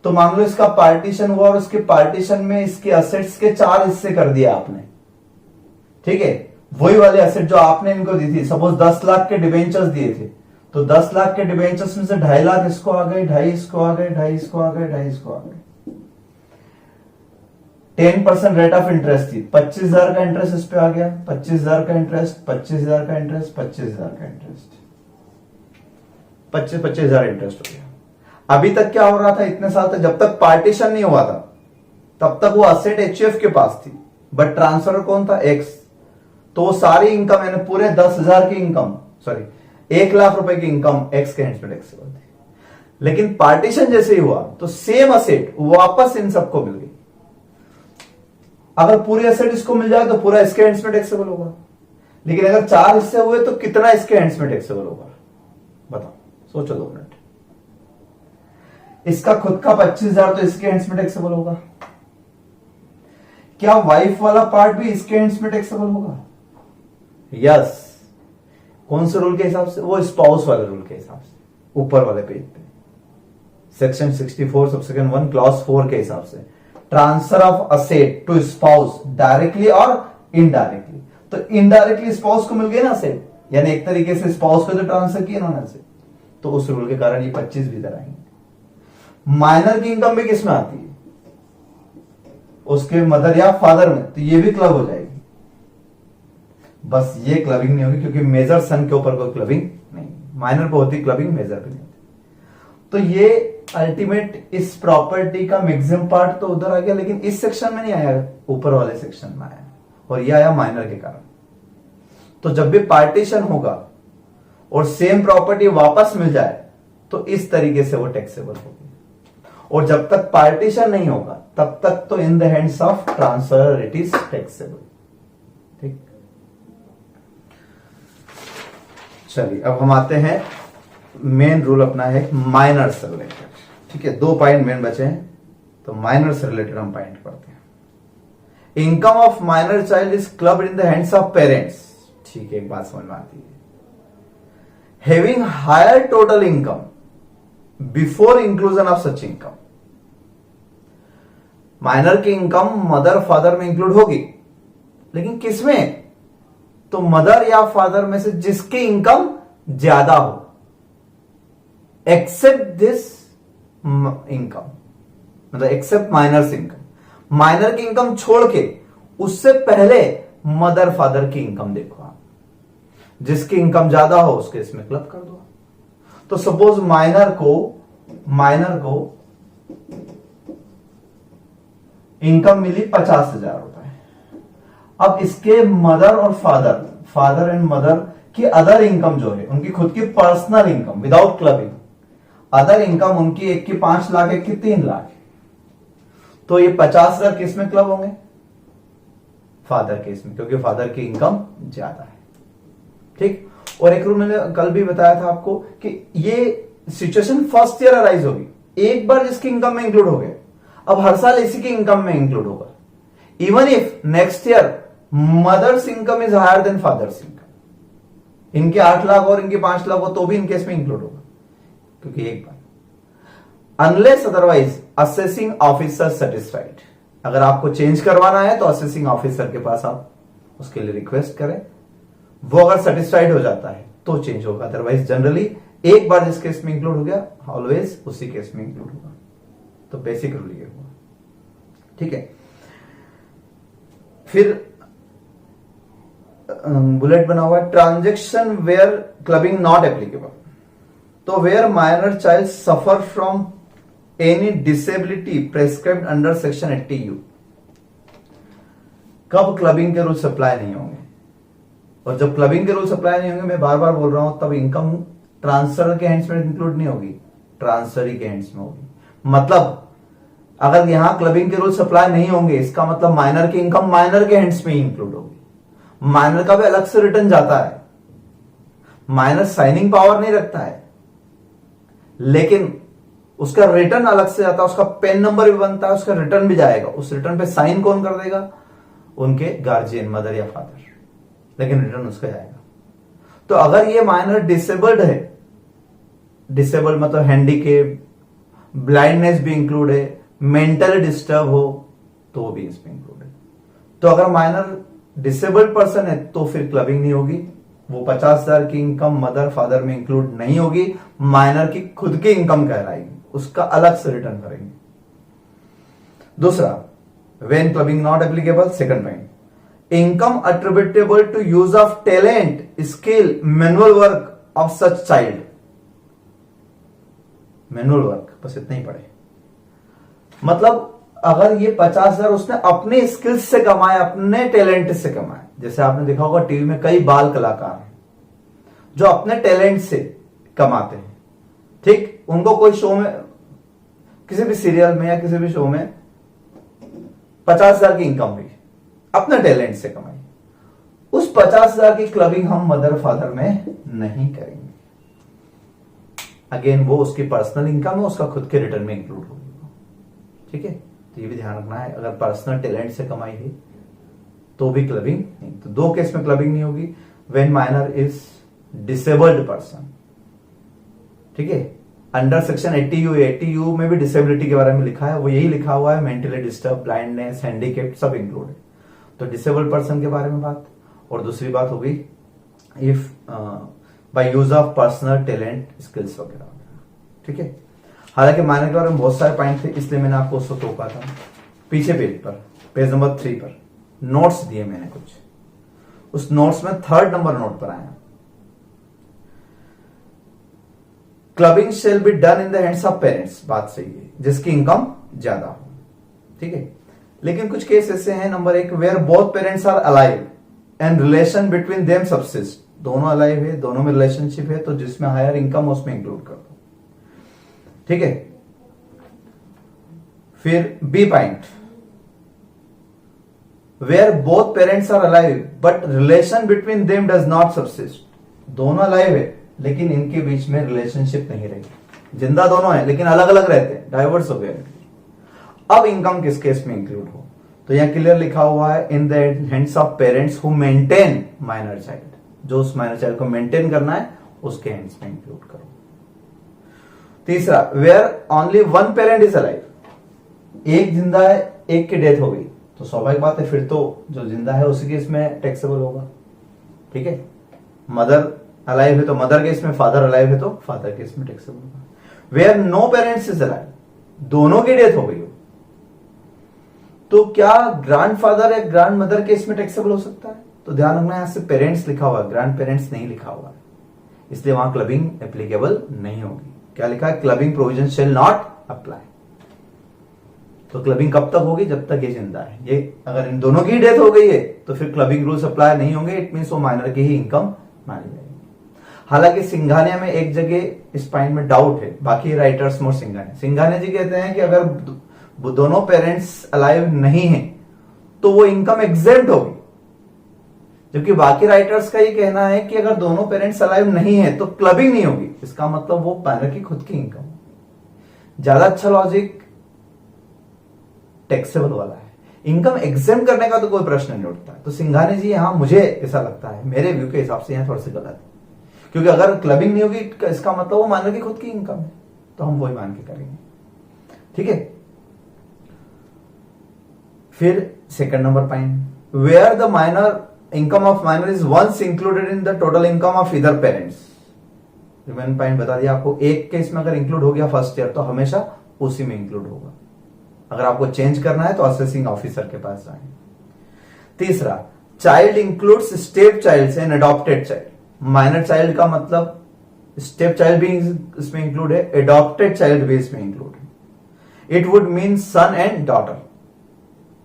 A: तो मान लो इसका पार्टीशन हुआ और उसके पार्टीशन में इसके एसेट्स के 4 हिस्से कर दिया आपने। ठीक है, वही वाले एसेट जो आपने इनको दी थी। सपोज 10 लाख के डिबेंचर्स दिए थे, तो 10 लाख के डिबेंचर्स में से 2.5 लाख इसको आ गए, 2.5 इसको आ गए, 2.5 इसको आ गए, 2.5 इसको आ गए। 10% रेट ऑफ इंटरेस्ट थी, 25,000 का इंटरेस्ट इस पे आ गया, 25,000 का इंटरेस्ट, 25,000 का इंटरेस्ट, 25,000 का इंटरेस्ट, 25,000 इंटरेस्ट हो गया। अभी तक क्या हो रहा था इतने साल तक, जब तक पार्टीशन नहीं हुआ था तब तक वो असेट एचयूएफ के पास थी, बट ट्रांसफर कौन था? एक्स। तो वो सारी इनकम, यानी पूरे 10,000 की इनकम, सॉरी 1 लाख रुपए की इनकम एक्स के हैंड्स में टैक्सेबल थी। लेकिन पार्टीशन जैसे ही हुआ तो सेम असेट वापस इन सबको मिल गई। अगर पूरे असेट इसको मिल जाए तो पूरा इसके हैंड्स में टैक्सेबल होगा, लेकिन अगर 4 हिस्से हुए तो कितना इसके हैंड्स में टैक्सेबल होगा? बताओ, सोचो 2 मिनट। इसका खुद का 25,000 तो इसके हैंड्स में टैक्सेबल होगा। क्या वाइफ वाला पार्ट भी इसके हैंड्स में टैक्सेबल होगा? यस। कौन से रूल के हिसाब से? वो स्पाउस वाले रूल के हिसाब से, ऊपर वाले पेज पे सेक्शन 64 सबसेक्शन 1 क्लॉज 4 के हिसाब से। Transfer of asset to spouse directly और इनडायरेक्टली। तो इनडायरेक्टली स्पाउस को मिल गया ना असेट, यानी एक तरीके से स्पाउस को तो ट्रांसफर किया ना असेट, तो उस रूल के कारण ये 25 भी इधर आएंगे। माइनर की इनकम भी किसमें आती है? उसके मदर या फादर में, तो ये भी क्लब हो जाएगी। बस ये क्लबिंग नहीं होगी क्योंकि मेजर सन के ऊपर कोई क्लबिंग नहीं, माइनर पे होती क्लबिंग, मेजर पे नहीं होती। तो ये अल्टीमेट इस प्रॉपर्टी का मैक्सिमम पार्ट तो उधर आ गया, लेकिन इस सेक्शन में नहीं आया, ऊपर वाले सेक्शन में आया, और ये आया माइनर के कारण। तो जब भी पार्टीशन होगा और सेम प्रॉपर्टी वापस मिल जाए तो इस तरीके से वो टैक्सेबल होगी, और जब तक पार्टीशन नहीं होगा तब तक तो इन the hands of transfer it is taxable. ठीक, चलिए अब हम आते हैं, मेन रूल अपना है माइनर से रिलेटेड। ठीक है, 2 पॉइंट मेन बचे हैं, तो माइनर से रिलेटेड हम पॉइंट पढ़ते हैं। Income of minor child is clubbed in the hands of parents. ठीक है, एक बात समझ में आती है। Having higher total income before inclusion of such income. Minor की इनकम मदर फादर में इंक्लूड होगी, लेकिन किसमें? तो मदर या फादर में से जिसकी इनकम ज्यादा हो, एक्सेप्ट दिस इनकम, मतलब एक्सेप्ट माइनर्स इनकम। माइनर की इनकम छोड़ के उससे पहले मदर फादर की इनकम देखो आप, जिसकी इनकम ज्यादा हो उसके इसमें क्लब कर दो। तो सपोज माइनर को इनकम मिली 50,000 रुपए। अब इसके मदर और फादर एंड मदर की अदर इनकम जो है, उनकी खुद की personal income without clubbing, other income उनकी एक की 5 लाख, एक की 3 लाख, तो ये 50,000 किस में क्लब होंगे? फादर के इसमें, क्योंकि फादर की इनकम ज्यादा है। ठीक, और एक रूल मैंने कल भी बताया था आपको कि ये सिचुएशन फर्स्ट ईयर अराइज होगी, एक बार जिसकी इनकम में इंक्लूड हो गए, अब हर साल इसी की इनकम में इंक्लूड होगा। Even if next year mother's income is higher than father's income, इनके 8 लाख और इनके 5 लाख हो तो भी इनके इसमें इंक्लूड होगा, क्योंकि एक बार। Unless otherwise assessing officer satisfied. अगर आपको चेंज करवाना है तो असेसिंग ऑफिसर के पास आप उसके लिए रिक्वेस्ट करें, वो अगर सेटिस्फाइड हो जाता है तो चेंज होगा, अदरवाइज जनरली एक बार जिस केस में इंक्लूड हो गया ऑलवेज उसी केस में इंक्लूड होगा। तो बेसिक रूल ये हुआ, ठीक है। फिर बुलेट बना हुआ है transaction where clubbing not applicable. तो where minor child suffer from any disability prescribed under section 80U, कब क्लबिंग के रूल्स अप्लाई नहीं होंगे। और जब क्लबिंग के रूल्स अप्लाई नहीं होंगे, मैं बार बार बोल रहा हूं, तब इनकम ट्रांसफर के हैंड्स में इंक्लूड नहीं होगी, ट्रांसफरी के हैंड्स में होगी। मतलब अगर यहां क्लबिंग के रूल्स अप्लाई नहीं होंगे, इसका मतलब माइनर की इनकम माइनर के हैंड्स में ही इंक्लूड होगी। माइनर का भी अलग से रिटर्न जाता है, माइनर साइनिंग पावर नहीं रखता है, लेकिन उसका रिटर्न अलग से जाता है, उसका पेन नंबर भी बनता है, उसका रिटर्न भी जाएगा। उस रिटर्न पे साइन कौन कर देगा? उनके गार्जियन, मदर या फादर, लेकिन रिटर्न उसका जाएगा। तो अगर ये माइनर डिसेबल्ड है, डिसेबल्ड मतलब हैंडीकेप, ब्लाइंडनेस भी इंक्लूड है, मेंटली डिस्टर्ब हो तो वो भी इसमें इंक्लूड है। तो अगर माइनर डिसेबल्ड पर्सन है तो फिर क्लबिंग नहीं होगी, वो 50,000 की इनकम मदर फादर में इंक्लूड नहीं होगी, माइनर की खुद की इनकम कहलाएगी, उसका अलग से रिटर्न करेंगे। दूसरा, when clubbing not applicable, second point, income attributable to use of talent, skill, manual work of such child. Manual work बस इतना ही पढ़े, मतलब अगर ये 50,000 उसने अपने स्किल्स से कमाए, अपने टैलेंट से कमाए। जैसे आपने देखा होगा टीवी में कई बाल कलाकार हैं जो अपने टैलेंट से कमाते हैं, ठीक। उनको कोई शो में, किसी भी सीरियल में या किसी भी शो में 50,000 की इनकम हुई, अपने टैलेंट से कमाई, उस 50,000 की क्लबिंग हम मदर फादर में नहीं करेंगे। अगेन वो उसकी पर्सनल इनकम है, उसका खुद के रिटर्न में इंक्लूड होगी, ठीक है। तो ये भी ध्यान रखना है, अगर पर्सनल टैलेंट से कमाई है तो भी क्लबिंग नहीं। तो दो केस में क्लबिंग नहीं होगी, when minor is disabled person, ठीक है। अंडर सेक्शन 80U में भी डिसेबिलिटी के बारे में लिखा है, वो यही लिखा हुआ है, मेंटली डिस्टर्ब, ब्लाइंडनेस, हैंडीकेप सब इंक्लूड है। तो डिसेबल्ड पर्सन के बारे में बात, और दूसरी बात हो गई if by use of personal talent, skills वगैरह, ठीक है। हालांकि माइनर के बारे में बहुत सारे पॉइंट थे, इसलिए मैंने आपको उसको टोका था। पीछे पेज पर, पेज नंबर 3 पर नोट्स दिए मैंने कुछ, उस नोट्स में 3rd नंबर नोट पर आया, clubbing shall be done in the hands of parents. बात सही है, जिसकी इनकम ज्यादा हो, ठीक है। लेकिन कुछ केस ऐसे हैं, number 1, where both parents are alive and relation between them subsist. दोनों अलाइव है, दोनों में रिलेशनशिप है, तो जिसमें हायर इनकम उसमें इंक्लूड कर दो, ठीक है। फिर B point, where both parents are alive but relation between them does not subsist. दोनों अलाइव है लेकिन इनके बीच में रिलेशनशिप नहीं रही, जिंदा दोनों है लेकिन अलग अलग रहते हैं, डाइवर्स हो गए। अब इनकम किस केस में इंक्लूड हो, तो यहां क्लियर लिखा हुआ है, इन the hands of parents who maintain minor child. जो उस माइनर चाइल्ड को मेंटेन करना है उसके हैंड्स में इंक्लूड करो। तीसरा, where only one parent is alive, एक जिंदा है, एक की डेथ हो गई, तो स्वाभाविक बात है फिर तो जो जिंदा है उसी केस में टैक्सेबल होगा, ठीक है। मदर अलाइव है तो मदर केस में, फादर अलाइव है तो फादर केस में टैक्सेबल होगा। Where no parents is alive, दोनों की डेथ हो गई हो, तो क्या ग्रैंडफादर या ग्रैंड मदर केस में टैक्सेबल हो सकता है? तो ध्यान रखना, यहां से पेरेंट्स लिखा हुआ है, ग्रैंड पेरेंट्स नहीं लिखा हुआ है, इसलिए वहां क्लबिंग एप्लीकेबल नहीं होगी। क्या लिखा है? Clubbing provision shall not apply. तो क्लबिंग कब तक होगी? जब तक ये जिंदा है। ये अगर इन दोनों की डेथ हो गई है तो फिर क्लबिंग रूल्स अप्लाई नहीं होंगे, इट मींस वो माइनर की ही इनकम मानी जाएगी। हालांकि सिंघानिया में एक जगह इस पॉइंट में डाउट है, बाकी राइटर्स मोर सिंघानिया जी कहते हैं कि अगर दोनों पेरेंट्स अलाइव नहीं है तो वो इनकम एग्जेम्प्ट होगी, जबकि बाकी राइटर्स का ये कहना है कि अगर दोनों पेरेंट्स अलाइव नहीं है तो क्लबिंग नहीं होगी। इसका मतलब वो माइनर की खुद की इनकम। ज्यादा अच्छा लॉजिक टैक्सेबल वाला है, इनकम एग्जेम्प्ट करने का तो कोई प्रश्न नहीं उठता। तो सिंघानिया जी यहां, मुझे ऐसा लगता है, मेरे व्यू के हिसाब से यहां थोड़ा सा गलत है, क्योंकि अगर क्लबिंग नहीं होगी इसका मतलब वो माइनर की खुद की इनकम है, तो हम वही मान के करेंगे। ठीक है। फिर second number point, where the minor income of minor is once included in the total income of either parents. मैंने पॉइंट बता दिया आपको, एक केस में अगर इंक्लूड हो गया फर्स्ट ईयर तो हमेशा उसी में इंक्लूड होगा। अगर आपको चेंज करना है तो असेसिंग ऑफिसर के पास जाएं। तीसरा, child includes step child and adopted child. Minor child का मतलब स्टेप चाइल्ड भी इसमें इंक्लूड है, अडॉप्टेड चाइल्ड भी इसमें इंक्लूड है। It would mean son and daughter,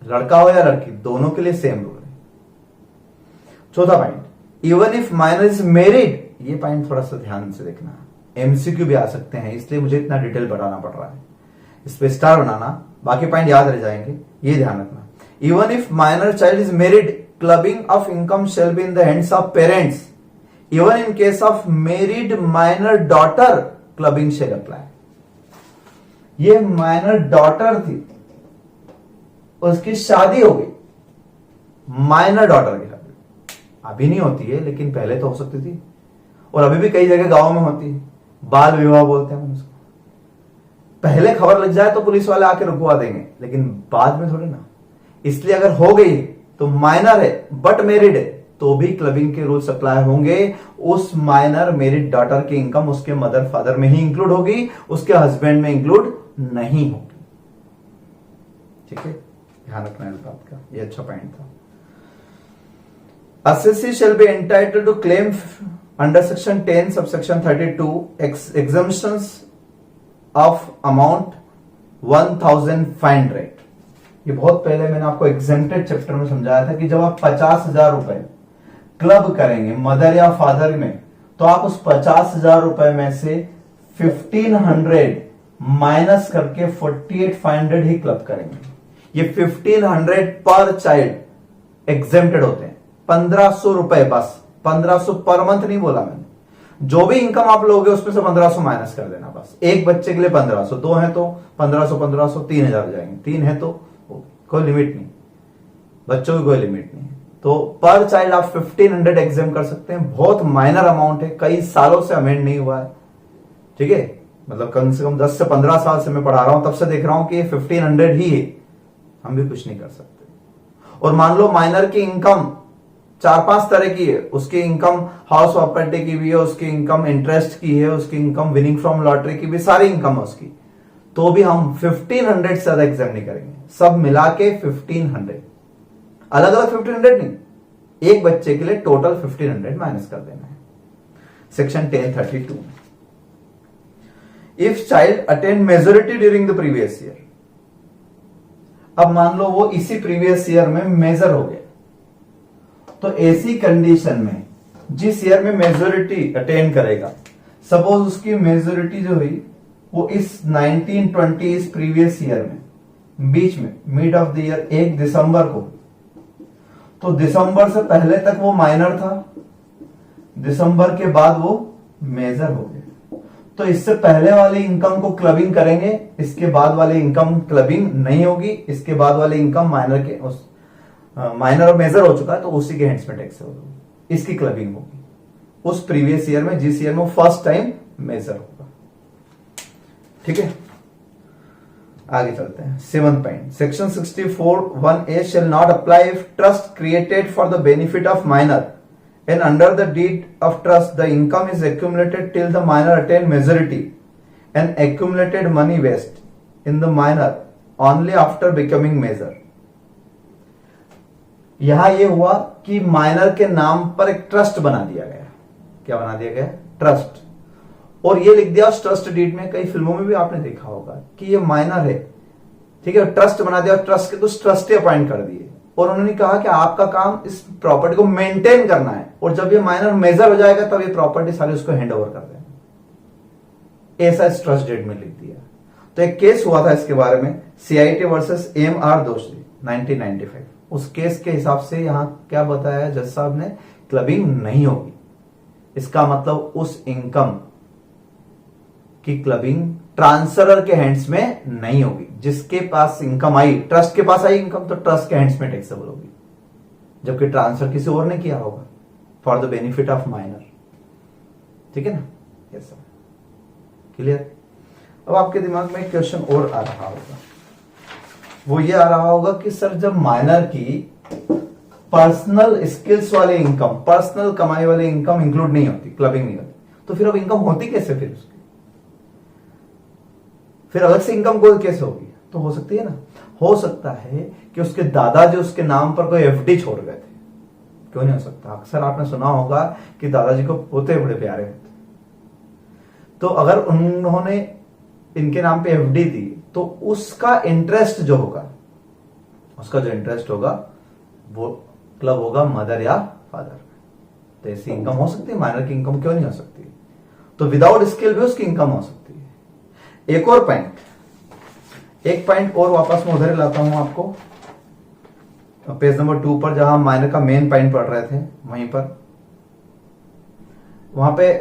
A: लड़का हो या लड़की दोनों के लिए सेम रूल है। चौथा point, even if minor is married. ये पॉइंट थोड़ा सा ध्यान से देखना, एमसीक्यू भी आ सकते हैं, इसलिए मुझे इतना डिटेल बताना पड़ रहा है। इस पे स्टार बनाना, बाकी पॉइंट याद रह जाएंगे, ये ध्यान रखना। Even if minor child is married, clubbing of income shall be in the hands of parents. Even in case of married minor daughter, clubbing shall apply. ये माइनर डॉटर थी, उसकी शादी हो गई, माइनर डॉटर की शादी, अभी नहीं होती है लेकिन पहले तो हो सकती थी, और अभी भी कई जगह गांव में होती है, बाल विवाह बोलते हैं उसको। पहले खबर लग जाए तो पुलिस वाले आके रुकवा देंगे, लेकिन बाद में थोड़ी ना। इसलिए अगर हो गई तो माइनर है बट मैरिड है तो भी क्लबिंग के रूल्स अप्लाई होंगे। उस माइनर मैरिड डॉटर की इनकम उसके मदर फादर में ही इंक्लूड होगी, उसके हस्बैंड में इंक्लूड नहीं होगी। ठीक है, ध्यान रखना इस बात का, ये अच्छा पॉइंट था। assessee shall be entitled to claim under section 10 subsection 32 exemptions of amount 1000 fine rate. ये बहुत पहले मैंने आपको एग्जेम्प्टेड चैप्टर में समझाया था कि जब आप 50,000 रुपए क्लब करेंगे मदर या फादर में, तो आप उस 50,000 रुपए में से 1500 माइनस करके 48,500 ही क्लब करेंगे। ये 1500 पर चाइल्ड एग्जेम्प्टेड होते हैं। 1500 रुपए बस, 1500 पर मंथ नहीं बोला मैंने। जो भी इनकम आप लोगे उसमें से 1500 माइनस कर देना बस। एक बच्चे के लिए 1500, दो है तो 1500 1500 3000 हो जाएंगे, तीन है तो कोई लिमिट नहीं, बच्चों की कोई लिमिट नहीं। तो पर चाइल्ड आप 1500 एग्जाम कर सकते हैं। बहुत माइनर अमाउंट है, कई सालों से अमेंड नहीं हुआ है। ठीक है, मतलब कम से कम 10 से 15 साल से मैं पढ़ा रहा हूं, तब से देख रहा हूं कि ये 1500 ही है, हम भी कुछ नहीं कर सकते। और मान लो माइनर की इनकम 4-5 तरह की है, उसकी इनकम हाउस प्रॉपर्टी की भी है, उसकी इनकम इंटरेस्ट की है, उसकी इनकम विनिंग फ्रॉम लॉटरी की भी, सारी इनकम है उसकी, तो भी हम 1500 से ज्यादा एग्जाम नहीं करेंगे। सब मिला के 1500, अलग अलग 1500 नहीं, एक बच्चे के लिए टोटल 1500 माइनस कर देना है। Section 1032, if child attain majority during the previous year. अब मान लो वो इसी प्रीवियस ईयर में मेजर हो गया, तो ऐसी कंडीशन में जिस ईयर में मेजोरिटी अटेन करेगा, सपोज उसकी मेजोरिटी जो हुई वो इस 1920 इस प्रीवियस ईयर में बीच में मिड ऑफ द ईयर 1 दिसंबर को, तो दिसंबर से पहले तक वो माइनर था, दिसंबर के बाद वो मेजर हो गया। तो इससे पहले वाली इनकम को क्लबिंग करेंगे, इसके बाद वाली इनकम क्लबिंग नहीं होगी, इसके बाद वाली इनकम माइनर के उस माइनर और मेजर हो चुका है तो उसी के हैंड्स में टैक्स होगा, इसकी क्लबिंग होगी उस प्रीवियस ईयर में जिस ईयर में फर्स्ट टाइम मेजर होगा। ठीक है, आगे चलते हैं। 7th point, section 64(1)(a) shall not apply if trust created for the benefit of minor and under the deed of trust the income is accumulated till the minor attain majority and accumulated money waste in the minor only after becoming major। यहां यह हुआ कि माइनर के नाम पर एक ट्रस्ट बना दिया गया। क्या बना दिया गया? ट्रस्ट। और ये लिख दिया उस ट्रस्ट डीड में, कई फिल्मों में भी आपने देखा होगा कि ये माइनर है, ठीक है, ट्रस्ट बना दिया, ट्रस्ट के कुछ ट्रस्टी अपॉइंट कर दिए और उन्होंने कहा कि आपका काम इस प्रॉपर्टी को मेंटेन करना है, और जब ये माइनर मेजर हो जाएगा तब ये प्रॉपर्टी सारी उसको हैंड ओवर कर देना। ऐसा इस ट्रस्ट डीड में लिख दिया। तो एक केस हुआ था इसके बारे में, CIT वर्सेस AMR दोषी 1995। उस केस के हिसाब से यहां क्या बताया जज साहब ने? क्लबिंग नहीं होगी। इसका मतलब उस इनकम की क्लबिंग ट्रांसफरर के हैंड्स में नहीं होगी। जिसके पास इनकम आई, ट्रस्ट के पास आई इनकम, तो ट्रस्ट के हैंड्स में टैक्सेबल होगी, जबकि ट्रांसफर किसी और ने किया होगा for the benefit of minor. ठीक है ना? Yes sir, clear. अब आपके दिमाग में एक क्वेश्चन और आ रहा होगा, वो ये आ रहा होगा कि सर जब माइनर की पर्सनल स्किल्स वाले इनकम, पर्सनल कमाई वाली इनकम इंक्लूड नहीं होती, क्लबिंग नहीं होती, तो फिर अब इनकम होती कैसे, फिर उसकी फिर अलग से इनकम को कैसे होगी? तो हो सकती है ना, हो सकता है कि उसके दादाजी उसके नाम पर कोई एफडी छोड़ गए थे। क्यों नहीं हो सकता? अक्सर आपने सुना होगा कि दादाजी को पोते बड़े प्यारे होते, तो अगर उन्होंने इनके नाम पे एफडी दी तो उसका इंटरेस्ट जो होगा, उसका जो इंटरेस्ट होगा वो क्लब होगा मदर या फादर में। तो ऐसी इनकम हो सकती है, माइनर की इनकम क्यों नहीं हो सकती? तो विदाउट स्किल भी उसकी इनकम हो सकती है। एक और पॉइंट, एक पॉइंट और वापस मैं उधर लाता हूं आपको, पेज नंबर 2 पर, जहां माइनर का मेन पॉइंट पढ़ रहे थे, वहीं पर वहां पे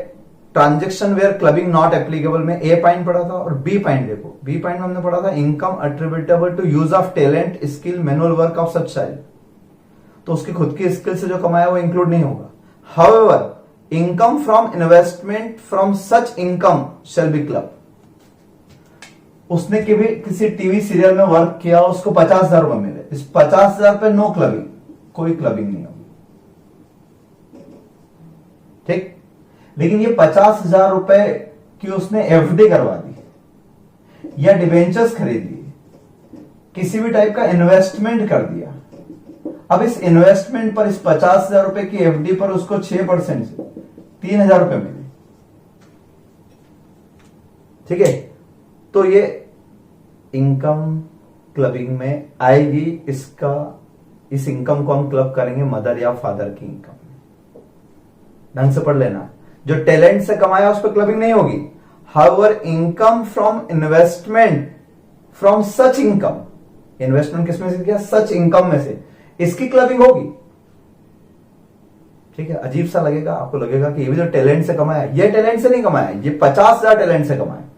A: transaction where clubbing not applicable में ए पॉइंट पढ़ा था, और बी पॉइंट देखो, बी पॉइंट में हमने पढ़ा था income attributable to use of talent, skill, manual work of such child. तो उसकी खुद की स्किल से जो कमाया वो इंक्लूड नहीं होगा। However income from investment from such income shall be club. उसने किसी टीवी सीरियल में वर्क किया, उसको 50,000 रुपए मिले, इस 50,000 पे नो क्लबिंग, कोई क्लबिंग नहीं होगी, ठीक। लेकिन ये 50,000 रुपए की उसने एफडी करवा दी या डिबेंचर्स खरीद लिए, किसी भी टाइप का इन्वेस्टमेंट कर दिया। अब इस इन्वेस्टमेंट पर, इस 50,000 रुपए की एफडी पर उसको 6% से 3,000 रुपए मिले, ठीक है। तो ये इनकम क्लबिंग में आएगी। इस इनकम को हम क्लब करेंगे मदर या फादर की इनकम। ढंग से पढ़ लेना, जो टैलेंट से कमाया उस पर क्लबिंग नहीं होगी। However income from investment from such income, investment किसमें से किया? सच इनकम में से, इसकी क्लबिंग होगी, ठीक है। अजीब सा लगेगा आपको, लगेगा कि ये भी जो टैलेंट से कमाया, ये टैलेंट से नहीं कमाया, ये 50,000 टैलेंट से कमाया।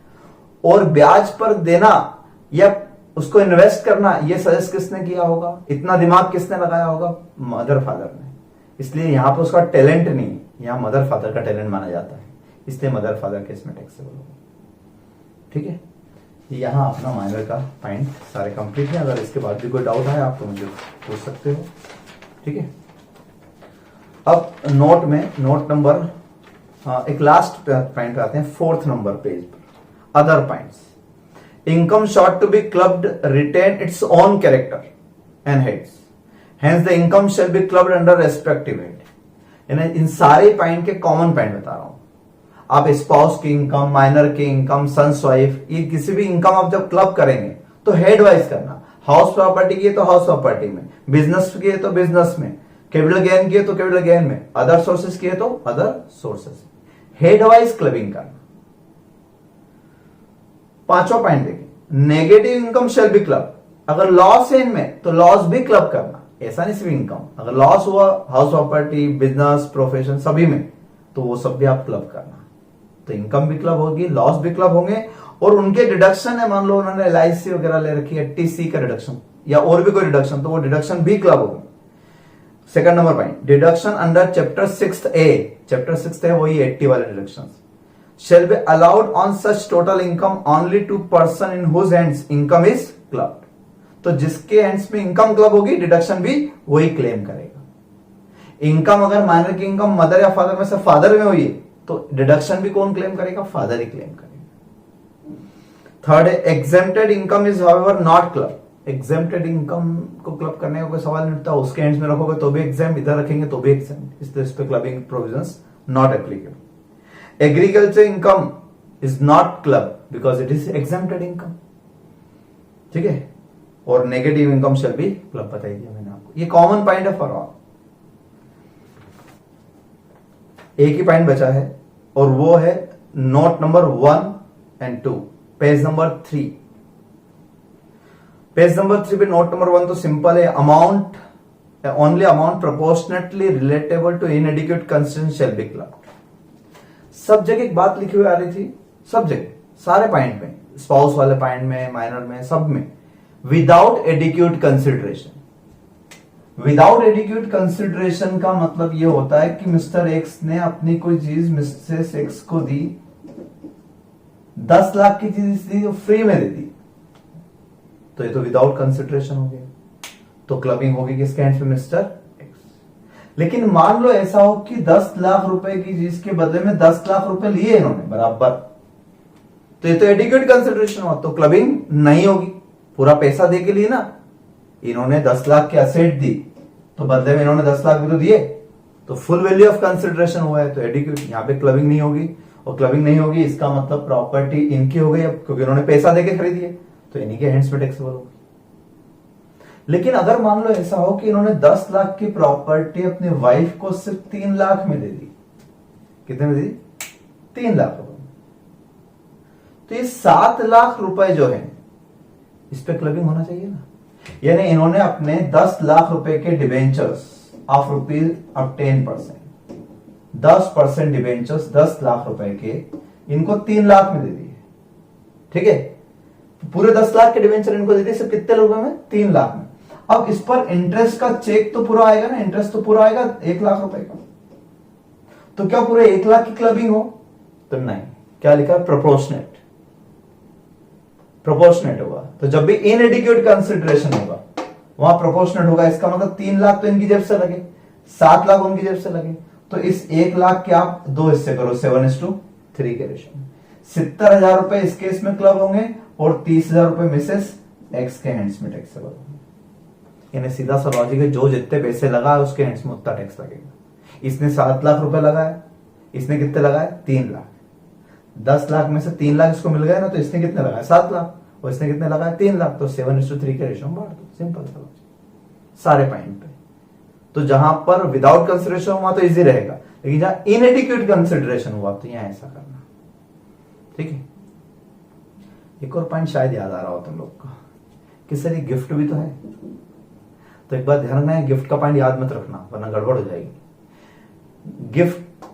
A: और ब्याज पर देना या उसको इन्वेस्ट करना, ये सजेस्ट किसने किया होगा? इतना दिमाग किसने लगाया होगा? मदर फादर ने। इसलिए यहां पर उसका टैलेंट नहीं, यहां मदर फादर का टैलेंट माना जाता है, इसलिए मदर फादर केस में टैक्सेबल होगा, ठीक है। यहां अपना माइनर का पॉइंट सारे कंप्लीट है। अगर इसके बाद भी कोई डाउट है आप तो मुझे पूछ सकते हो, ठीक है। अब नोट में, नोट नंबर एक लास्ट पॉइंट पे आते हैं, 4th नंबर पेज पर, other points. Income sought to be clubbed retain its own character and heads, hence the income shall be clubbed under respective head. यानी इन सारे पॉइंट के कॉमन पॉइंट बता रहा हूं। आप स्पाउस की इनकम, माइनर की इनकम, सन्स वाइफ, ये किसी भी इनकम आप जब क्लब करेंगे तो हेड वाइज करना। हाउस प्रॉपर्टी की है तो हाउस प्रॉपर्टी में, बिजनेस की है तो बिजनेस में, कैपिटल गेन की है तो कैपिटल गेन में, अदर सोर्सेस की है तो other sources, head wise clubbing करना। 5वां पॉइंट देखिए, negative income shall be club. अगर लॉस है इनमें तो लॉस भी क्लब करना, ऐसा नहीं सिर्फ इनकम, अगर लॉस हुआ हाउस प्रॉपर्टी, बिजनेस, प्रोफेशन सभी में, तो वो सब भी आप क्लब करना। तो इनकम भी क्लब होगी, लॉस भी क्लब होंगे, और उनके डिडक्शन है, मान लो उन्होंने LIC वगैरह ले रखी है, TC का डिडक्शन या और भी कोई डिडक्शन, तो वो डिडक्शन भी क्लब होगी। 2nd number point, deduction under chapter 6A, chapter 6 है वही 80 वाले deduction, shall be allowed on such total income only to person in whose hands income is clubbed। तो जिसके हैंड्स में इनकम क्लब होगी, डिडक्शन भी वही क्लेम करेगा। इनकम अगर माइनर की इनकम मदर या फादर में से फादर में हुई है तो डिडक्शन भी कौन क्लेम करेगा? फादर ही क्लेम करेगा। 3rd है, exempted income is however not club. Exempted income को क्लब करने का कोई सवाल नहीं उठता, उसके हैंड्स में रखोगे तो भी एग्जाम, इधर रखेंगे तो भी एग्जाम, इसलिए इस पे clubbing provisions not applicable. Agriculture income is not club because it is exempted income, ठीक है। और negative income shall be club, बताई दिया मैंने आपको, ये कॉमन पॉइंट है फॉर ऑल। एक ही पॉइंट बचा है और वो है note number 1 and 2, page number 3। Page number 3 पे नोट नंबर 1 तो सिंपल है, amount, only amount proportionately relatable to inadequate constraint shell be clubbed. सब जगह एक बात लिखी हुई आ रही थी, सब जगह सारे पॉइंट में, स्पाउस वाले पॉइंट में, माइनर में, सब में, without adequate consideration. Without adequate consideration का मतलब यह होता है कि मिस्टर एक्स ने अपनी कोई चीज मिसेस एक्स को दी 10 लाख की चीज दी तो फ्री में दे दी, तो ये तो विदाउट कंसिडरेशन हो गया, तो क्लबिंग होगी किसके हैंड्स में? Mister x. लेकिन मान लो ऐसा हो कि 10 लाख रुपए की चीज के बदले में 10 लाख रुपए लिए इन्होंने बराबर, तो ये तो एडिक्वेट कंसिडरेशन हुआ, तो क्लबिंग नहीं होगी। पूरा पैसा दे के लिए ना, इन्होंने 10 लाख की असेट दी तो बदले में इन्होंने 10 लाख भी तो दिए, तो फुल वैल्यू ऑफ कंसिडरेशन हुआ है, तो एडिक्वेट। यहां पे क्लबिंग नहीं होगी, और क्लबिंग नहीं होगी इसका मतलब प्रॉपर्टी इनकी हो गई अब, क्योंकि इन्होंने पैसा देके खरीदी है, तो इन्हीं के हैंड्स में टैक्सेबल होगी। लेकिन अगर मान लो ऐसा हो कि इन्होंने 10 लाख की प्रॉपर्टी अपनी वाइफ को सिर्फ 3 लाख में दे दी, कितने में दी? 3 लाख रुपए। तो ये 7 लाख रुपए जो है इस पे क्लबिंग होना चाहिए ना, यानी इन्होंने अपने 10 लाख रुपए के डिवेंचर्स ऑफ रुपीज अब 10%, 10% डिवेंचर्स 10 लाख रुपए के इनको 3 लाख में दे दिए, ठीक है? तो पूरे 10 लाख के डिवेंचर इनको दे दिए सिर्फ कितने रुपए में? 3 लाख में। अब इस पर इंटरेस्ट का चेक तो पूरा आएगा ना, इंटरेस्ट तो पूरा आएगा 1 लाख रुपए का, तो क्या पूरे 1 लाख की क्लबिंग हो? तो नहीं, क्या लिखा? प्रोपोर्शनेट, प्रोपोर्शनेट होगा। तो जब भी इनएडिक्वेट कंसिडरेशन होगा वहां प्रोपोर्शनेट होगा, इसका मतलब 3 लाख तो इनकी जेब से लगे, 7 लाख उनकी जेब से लगे, तो इस 1 लाख के आप 2 हिस्से करो 7:3 के रेशियो में। 70,000 रुपए इस केस में क्लब होंगे और 30,000 रुपए मिसेस एक्स के हैंड्स में टैक्सेबल होंगे। यानी सीधा सा लॉजिक है, जो जितने पैसे लगा उसके हैंड्स में उतना टैक्स लगेगा। इसने 7 लाख रुपए लगाया, इसने कितने लगाए? 3 लाख। 10 लाख में से 3 लाख इसको मिल गया ना, तो इसने कितने लगाए? 7 लाख, और इसने कितने लगाए? 3 लाख, तो 7:3 के रेशियो में बांट दो, सिंपल सा लॉजिक सारे पॉइंट पे। तो जहां पर विदाउट कंसिडरेशन हुआ तो इजी रहेगा, लेकिन जहां इनएडिक्वेट कंसिडरेशन हुआ तो यहां ऐसा करना, ठीक है? एक और पॉइंट शायद याद आ रहा हो तुम लोग को कि सर ये गिफ्ट भी तो है, तो एक बात ध्यान रखना है, गिफ्ट का पॉइंट याद मत रखना वरना गड़बड़ हो जाएगी। गिफ्ट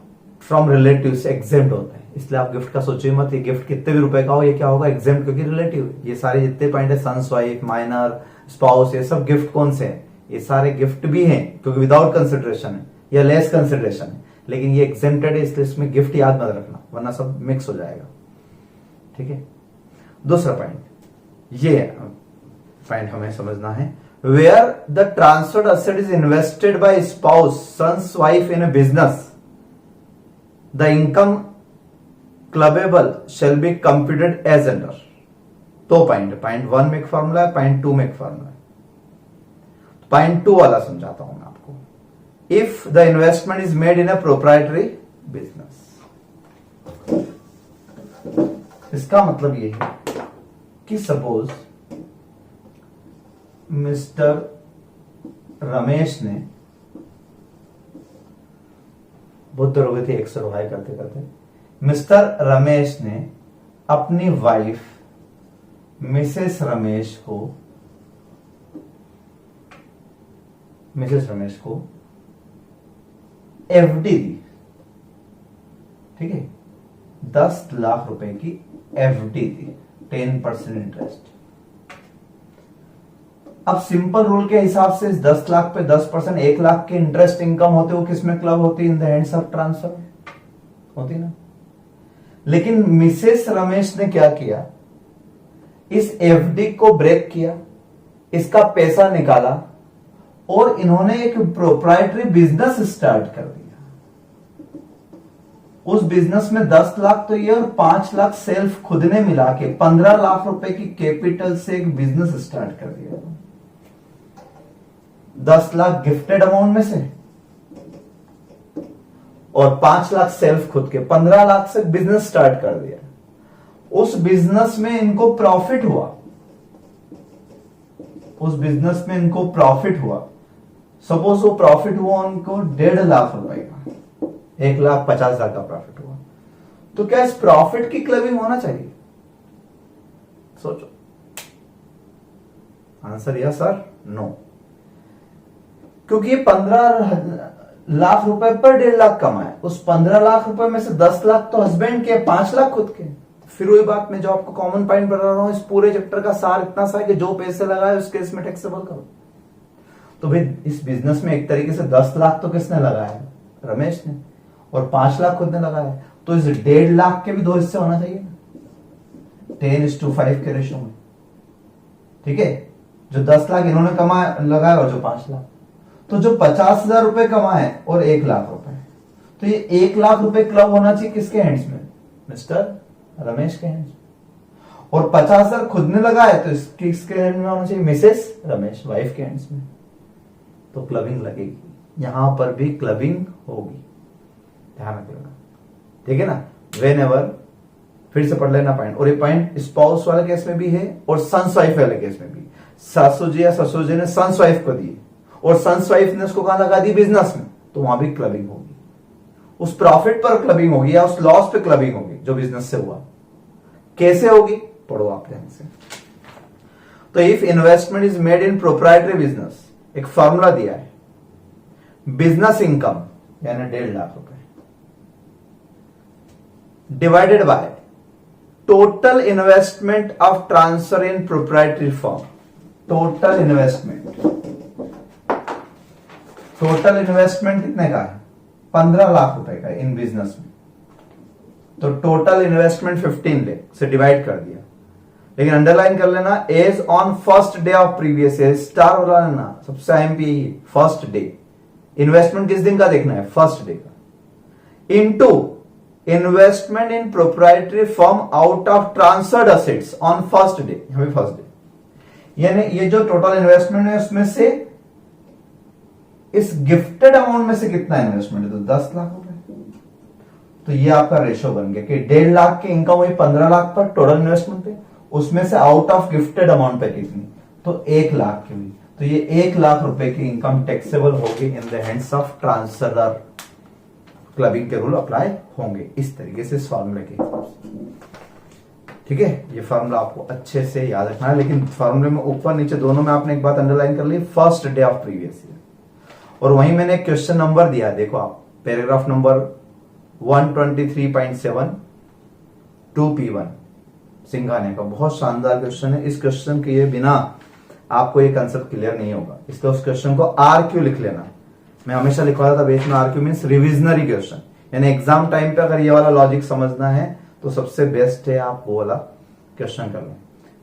A: फ्रॉम रिलेटिव से एग्जेम्प्ट होता है, इसलिए आप गिफ्ट का सोचिए मत, ये गिफ्ट कितने भी रुपए का हो ये क्या होगा? एग्जेम्प्ट, क्योंकि रिलेटिव। ये सारे जितने पॉइंट है, सन्स वाइफ, माइनर, स्पाउस, ये सब गिफ्ट कौन से हैं? ये सारे गिफ्ट भी हैं क्योंकि विदाउट कंसिडरेशन है या लेस कंसिडरेशन है, लेकिन ये एग्जेम्प्टेड है इसलिए इसमें गिफ्ट याद मत रखना वरना सब मिक्स हो जाएगा, ठीक है? दूसरा पॉइंट ये पॉइंट हमें समझना है, where the transferred asset is invested by spouse, son's wife in a business, the income clubbable shall be computed as under। दो पॉइंट, पॉइंट 1 में एक फॉर्मूला है, पॉइंट 2 में एक फॉर्मूला है। पॉइंट 2 वाला समझाता हूं मैं आपको। If the investment is made in a proprietary business, इसका मतलब ये है कि सपोज मिस्टर रमेश ने, बहुत देर हो गई थी एक्स और वाई करते करते, मिस्टर रमेश ने अपनी वाइफ मिसेस रमेश को एफडी दी, ठीक है? 10 लाख रुपए की एफडी दी, 10% इंटरेस्ट। अब सिंपल रूल के हिसाब से 10 लाख पे 10%, 1 लाख के इंटरेस्ट इनकम होते हो किसमें क्लब होती? इन द हैंड्स ऑफ ट्रांसफर होती ना। लेकिन मिसेस रमेश ने क्या किया? इस एफडी को ब्रेक किया, इसका पैसा निकाला और इन्होंने एक प्रोप्राइटरी बिजनेस स्टार्ट कर दिया। उस बिजनेस में 10 लाख तो ये और 5 लाख सेल्फ खुद ने मिला के 15 लाख रुपए की कैपिटल से एक बिजनेस स्टार्ट कर दिया। 10 लाख गिफ्टेड अमाउंट में से और 5 लाख सेल्फ खुद के, 15 लाख से बिजनेस स्टार्ट कर दिया। उस बिजनेस में इनको प्रॉफिट हुआ, उस बिजनेस में इनको प्रॉफिट हुआ। सपोज वो प्रॉफिट हुआ उनको 1.5 लाख रुपए का, 1,50,000 का प्रॉफिट हुआ, तो क्या इस प्रॉफिट की क्लबिंग होना चाहिए? सोचो। आंसर यस सर, नो, क्योंकि ये 15 लाख रुपए पर 1.5 लाख कमाए, उस 15 लाख रुपए में से 10 लाख तो हस्बैंड के, 5 लाख खुद के। फिर वही बात मैं जो आपको कॉमन पॉइंट बता रहा हूं, इस पूरे चैप्टर का सार इतना सा है कि जो पैसे लगाए उस केस में टैक्सेबल करो। तो भाई इस बिजनेस में एक तरीके से 10 लाख तो किसने लगाया? रमेश ने, और 5 लाख खुद ने लगाया, तो इस 1.5 लाख के भी 2 हिस्से होना चाहिए ना। 10:5 के रेशो में। ठीक है, जो 10 लाख इन्होंने कमाया लगाया और जो 5 लाख, तो जो 50,000 रुपए कमाए और 1 लाख रुपए, तो ये 1 लाख रुपए क्लब होना चाहिए किसके हैंड्स में? मिस्टर रमेश के हैंड्स में। और 50,000 खुद ने लगाए तो किसके हैंड में होना चाहिए? मिसेस रमेश, वाइफ के हैंड्स में। तो क्लबिंग लगेगी, यहां पर भी क्लबिंग होगी, ध्यान रखिएगा। ठीक है ना, वेन एवर, फिर से पढ़ लेना पॉइंट। और ये पॉइंट स्पाउस वाले केस में भी है और सन्स वाइफ वाले केस में भी। सासू जी या ससुर जी ने सन्स वाइफ को दी और सन्स वाइफ ने उसको कहां लगा दी? बिजनेस में, तो वहां भी क्लबिंग होगी। उस प्रॉफिट पर क्लबिंग होगी या उस लॉस पे क्लबिंग होगी जो बिजनेस से हुआ। कैसे होगी? पढ़ो आप ध्यान से। तो if investment is made in proprietary business, एक फॉर्मूला दिया है, बिजनेस इनकम यानी 1.5 लाख रुपए divided by total investment of transfer in proprietary form. Total investment कितने का है? 15 लाख रुपए का इन बिजनेस में। तो टोटल इन्वेस्टमेंट 15 लाख से डिवाइड कर दिया, लेकिन अंडरलाइन कर लेना as on first day of previous year. Star हो रहा है ना, सबसे अहम भी यही, फर्स्ट डे। इन्वेस्टमेंट किस दिन का देखना है? फर्स्ट डे का। Into investment in proprietary firm out of transferred assets on first day, हमें फर्स्ट डे, यानी ये जो टोटल इन्वेस्टमेंट है उसमें से इस गिफ्टेड अमाउंट में से कितना इन्वेस्टमेंट है? तो 10 लाख रुपए। तो ये आपका रेशो बन गया कि 1.5 लाख की इनकम हुई 15 लाख पर टोटल इन्वेस्टमेंट पे, उसमें से आउट ऑफ गिफ्टेड अमाउंट पे कितनी? तो 1 लाख की हुई। तो ये 1 लाख रुपए की इनकम टैक्सेबल होगी इन the hands of transferor. Clubbing के रूल अप्लाई होंगे इस तरीके से, इस फॉर्मूले के हिसाब से। ठीक है, ये फॉर्मूला आपको अच्छे से याद रखना है, लेकिन फॉर्मूले में ऊपर नीचे दोनों में आपने एक बात अंडरलाइन कर ली, first day of previous year. और वहीं मैंने एक क्वेश्चन नंबर दिया, देखो आप, पैराग्राफ नंबर 123.7 2P1 सिंघाने का, बहुत शानदार क्वेश्चन है। इस क्वेश्चन के बिना आपको ये कंसेप्ट क्लियर नहीं होगा, इसलिए उस क्वेश्चन को RQ लिख लेना। मैं हमेशा लिखवाता था बेस में RQ मीन्स रिविजनरी क्वेश्चन, यानी एग्जाम टाइम पे अगर ये वाला लॉजिक समझना है तो सबसे बेस्ट है आप वो वाला क्वेश्चन कर लें।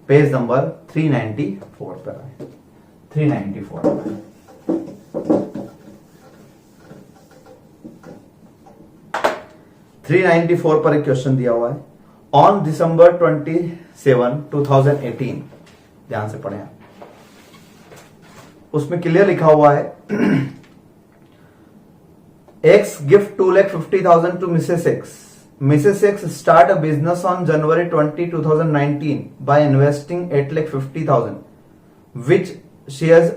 A: पेज नंबर 394 पर आए, 394 पर 394 पर एक क्वेश्चन दिया हुआ है। ऑन December 27, 2018, ध्यान से पढ़ें आप, उसमें क्लियर लिखा हुआ है X gift 2,50,000 to Mrs. X. Mrs. X start a business on January 20, 2019 by investing 8,50,000, which she has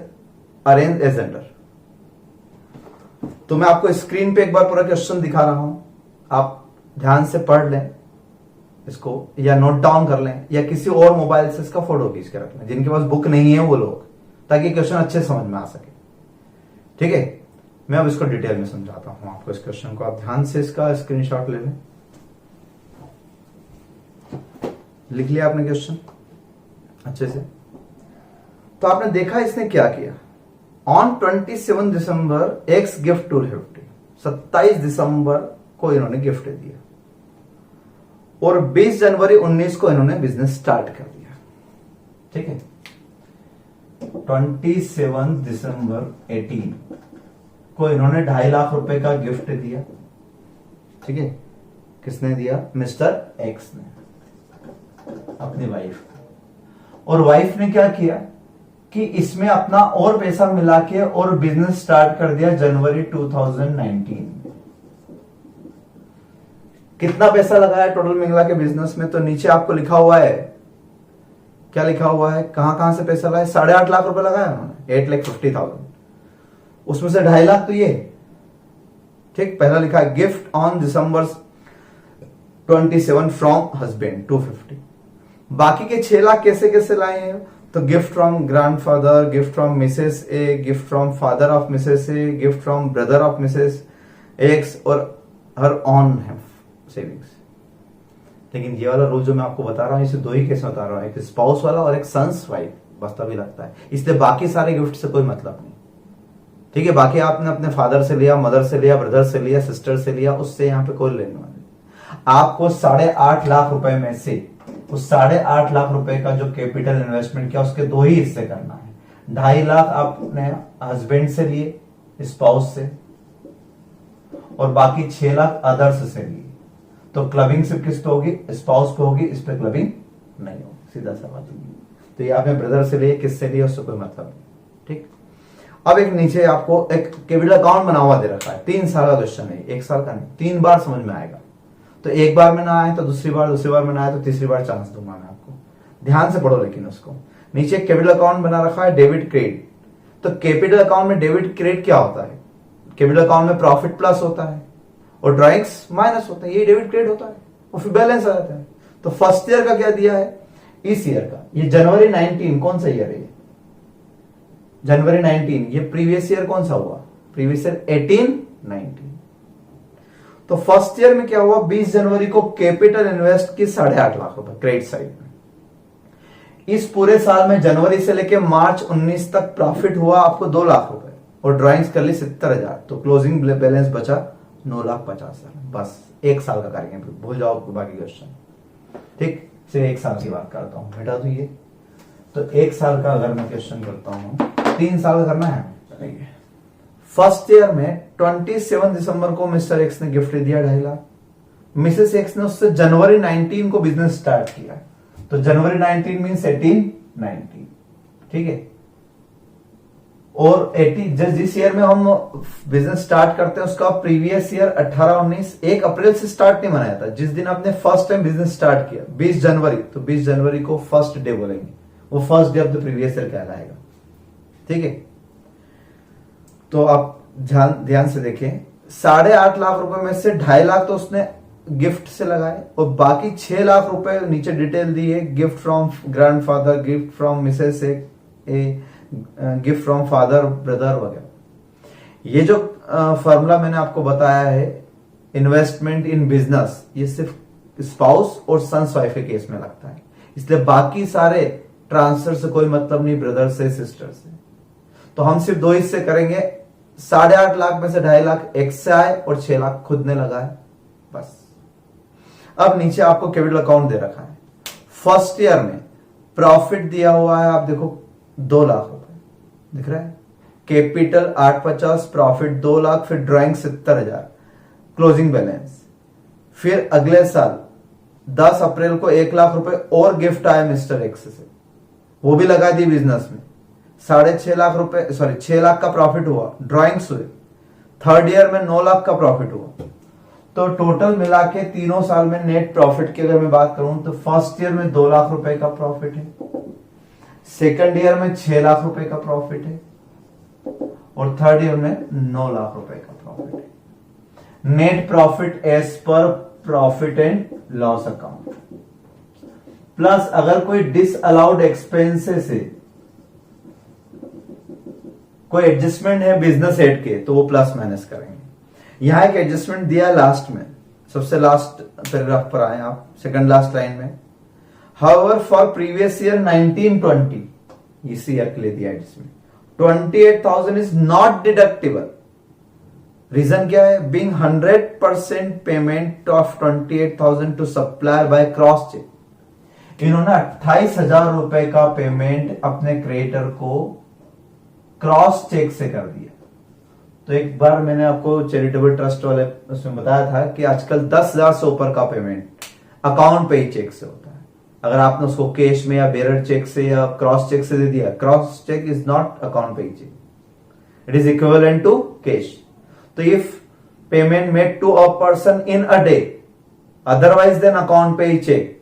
A: arranged as under. तो मैं आपको स्क्रीन पे एक बार पूरा क्वेश्चन दिखा रहा हूं, आप ध्यान से पढ़ लें इसको, या नोट डाउन कर लें, या किसी और मोबाइल से इसका फोटो खींच के रख लें, जिनके पास बुक नहीं है वो लोग, ताकि क्वेश्चन अच्छे समझ में आ सके। ठीक है, मैं अब इसको डिटेल में समझाता हूं आपको। इस क्वेश्चन को आप ध्यान से इसका स्क्रीनशॉट ले लें। लिख लिया आपने क्वेश्चन अच्छे से? तो आपने देखा इसने क्या किया। ऑन 27 दिसंबर एक्स गिफ्ट 250, 27 दिसंबर को इन्होंने गिफ्ट दिया और 20 जनवरी 19 को इन्होंने बिजनेस स्टार्ट कर दिया। ठीक है, 27 दिसंबर 18 को इन्होंने 2.5 लाख रुपए का गिफ्ट दिया। ठीक है, किसने दिया? मिस्टर एक्स ने अपनी वाइफ को। और वाइफ ने क्या किया कि इसमें अपना और पैसा मिला के और बिजनेस स्टार्ट कर दिया जनवरी 2019 में। कितना पैसा लगाया टोटल मिला के बिजनेस में? तो नीचे आपको लिखा हुआ है, क्या लिखा हुआ है, कहां से पैसा लगाया? 8.5 लाख रुपए लगाया उन्होंने, 8,50,000। उसमें से 2.5 लाख तो ये, ठीक, पहला लिखा है gift on December 27 from husband 250। बाकी के 6 लाख कैसे कैसे लाए हैं? तो gift from grandfather, gift from Mrs A, gift from father of Mrs A, gift from brother of Mrs x, और हर ऑन सेविंग्स। लेकिन ये वाला रूल जो मैं आपको बता रहा हूं, इसे 2 ही केस में बता रहा हूं, एक स्पाउस वाला और एक सन्स वाइफ, वास्तव भी लगता है, इसलिए बाकी सारे गिफ्ट से कोई मतलब नहीं। ठीक है, बाकी आपने अपने फादर से लिया, मदर से लिया, ब्रदर से लिया, सिस्टर से लिया, उससे यहां पे कोई लेने वाला। आपको 8.5 लाख रुपए में से उस 8.5 लाख रुपए का जो कैपिटल इन्वेस्टमेंट किया उसके 2 ही हिस्से करना है। 2.5 लाख आपने हस्बैंड से लिए, स्पाउस से, और बाकी 6 लाख अदर्स से लिए। तो क्लबिंग सिर्फ किस पे होगी? स्पाउस पे होगी, इस पे क्लबिंग नहीं होगी, सीधा सा बात होगी। तो ये आपने ब्रदर से लिए, किससे लिए, उससे कोई मतलब नहीं। ठीक, अब एक नीचे आपको एक कैपिटल अकाउंट बना हुआ दे रखा है, 3 साल का क्वेश्चन है, 1 साल का नहीं, 3 बार समझ में आएगा। तो एक बार में ना आए तो दूसरी बार में ना आए तो तीसरी बार चांस दूंगा मैं आपको, ध्यान से पढ़ो। लेकिन उसको नीचे कैपिटल अकाउंट बना रखा है डेबिट क्रेडिट। तो कैपिटल अकाउंट में डेबिट क्रेडिट क्या होता है? कैपिटल अकाउंट में प्रॉफिट प्लस होता है और ड्रॉइंग्स माइनस होता है, ये डेबिट क्रेडिट होता है और फिर बैलेंस आ जाता है। तो फर्स्ट ईयर का क्या दिया है? इस ईयर का, ये जनवरी 19, कौन सा ईयर है? जनवरी 19। ये प्रीवियस ईयर कौन सा हुआ? Previous year 18-19। तो फर्स्ट ईयर में क्या हुआ? 20 जनवरी को कैपिटल इन्वेस्ट की 8.5 लाख रुपए क्रेडिट साइड में। इस पूरे साल में जनवरी से लेके मार्च 19 तक प्रॉफिट हुआ आपको 2 लाख रुपए और ड्राइंग्स कर ली 70,000। तो क्लोजिंग बैलेंस बचा 9,50,000। बस 1 साल का करेंगे, भूल जाओ बाकी क्वेश्चन। ठीक, सिर्फ 1 साल की बात करता हूं बेटा। तो ये तो 1 साल का अगर मैं क्वेश्चन करता हूं, 3 साल का करना है। फर्स्ट ईयर में 27 दिसंबर को मिस्टर एक्स ने गिफ्ट दिया 2.5 लाख। मिसेस एक्स ने उससे जनवरी 19 को बिजनेस स्टार्ट किया। तो जनवरी 19 मीन्स 18-19। ठीक है, और 80 जिस ईयर में हम बिजनेस स्टार्ट करते हैं उसका प्रीवियस ईयर 18-19 1 अप्रैल से स्टार्ट नहीं मनाया था। जिस दिन आपने फर्स्ट टाइम बिजनेस स्टार्ट किया 20 जनवरी, तो 20 जनवरी को फर्स्ट डे बोलेंगे, वो first day of the previous year कहलाएगा। ठीक है, तो आप ध्यान से देखें, 8.5 लाख रुपए में से 2.5 लाख तो उसने गिफ्ट से लगाए और बाकी 6 लाख रुपए नीचे डिटेल दी है, gift from grandfather, gift from Mrs A, gift from father, brother वगैरह। ये जो फॉर्मूला मैंने आपको बताया है इन्वेस्टमेंट इन बिजनेस, ये सिर्फ स्पाउस और सन्स वाइफ के केस में लगता है, इसलिए बाकी सारे ट्रांसफर से कोई मतलब नहीं, ब्रदर से, सिस्टर से। तो हम सिर्फ 2 हिस्से करेंगे, 8.5 लाख में से 2.5 लाख एक्स से आए और 6 लाख खुद ने लगाए, बस। अब नीचे आपको कैपिटल अकाउंट दे रखा है। फर्स्ट ईयर में प्रॉफिट दिया हुआ है, आप देखो 2 लाख रुपए दिख रहा है। कैपिटल 850, प्रॉफिट 2 लाख, फिर ड्राइंग 70,000, क्लोजिंग बैलेंस। फिर अगले साल 10 अप्रैल को 1 लाख रुपए और गिफ्ट आया मिस्टर एक्स से, वो भी लगा दी बिजनेस में। 6.5 लाख रुपए, सॉरी 6 लाख का प्रॉफिट हुआ, ड्राइंग्स हुए। थर्ड ईयर में 9 लाख का प्रॉफिट हुआ। तो टोटल मिला के तीनों साल में नेट प्रॉफिट की अगर मैं बात करूं तो फर्स्ट ईयर में 2 लाख रुपए का प्रॉफिट है, सेकंड ईयर में 6 लाख रुपए का प्रॉफिट है और थर्ड ईयर में 9 लाख रुपए का प्रॉफिट है। Net profit as per profit and loss account, plus अगर कोई डिसअलाउड एक्सपेंसेस है, कोई एडजस्टमेंट है बिजनेस हेड के, तो वो प्लस माइनस करेंगे। यहां एक एडजस्टमेंट दिया है लास्ट में, सबसे लास्ट पैराग्राफ पर आए आप, सेकंड लास्ट लाइन में। हाउएवर फॉर प्रीवियस ईयर 19-20, इसी ईयर के लिए दिया है जिसमें 28,000 इज नॉट डिडक्टिबल। रीजन क्या है? Being 100% payment of 28,000 to supplier by cross check. इन्होंने 28,000 रुपए का पेमेंट अपने क्रिएटर को क्रॉस चेक से कर दिया। तो एक बार मैंने आपको चैरिटेबल ट्रस्ट वाले उसमें बताया था कि आजकल 10,000 से ऊपर का पेमेंट अकाउंट पे ही चेक से होता है। अगर आपने उसको कैश में या बेरर चेक से या क्रॉस चेक से दे दिया, cross cheque is not account payee cheque, it is equivalent to cash. तो if payment made to a person in a day otherwise than account payee cheque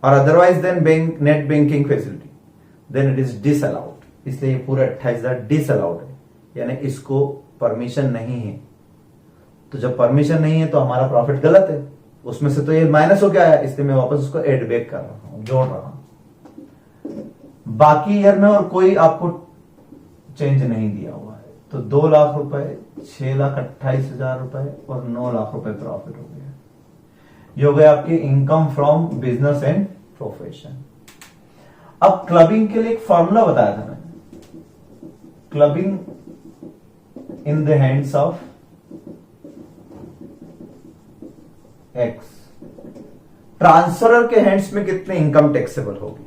A: और otherwise than bank net banking facility, then it is disallowed. इसलिए ये पूरा 28,000 डिसअलाउड है, यानी इसको परमिशन नहीं है। तो जब परमिशन नहीं है तो हमारा प्रॉफिट गलत है, उसमें से तो ये माइनस हो गया है, इसलिए मैं वापस उसको एड बैक कर रहा हूं, जोड़ रहा हूं। बाकी ईयर में और कोई आपको चेंज नहीं दिया हुआ है। तो 2 लाख रुपए, 6,28,000 रुपए और 9 लाख रुपए प्रॉफिट हो गया। ये हो गया आपकी income from business and profession. अब क्लबिंग के लिए एक फॉर्मूला बताया था मैंने, clubbing in the hands of X। Transferor के हैंड्स में कितनी इनकम टैक्सेबल होगी।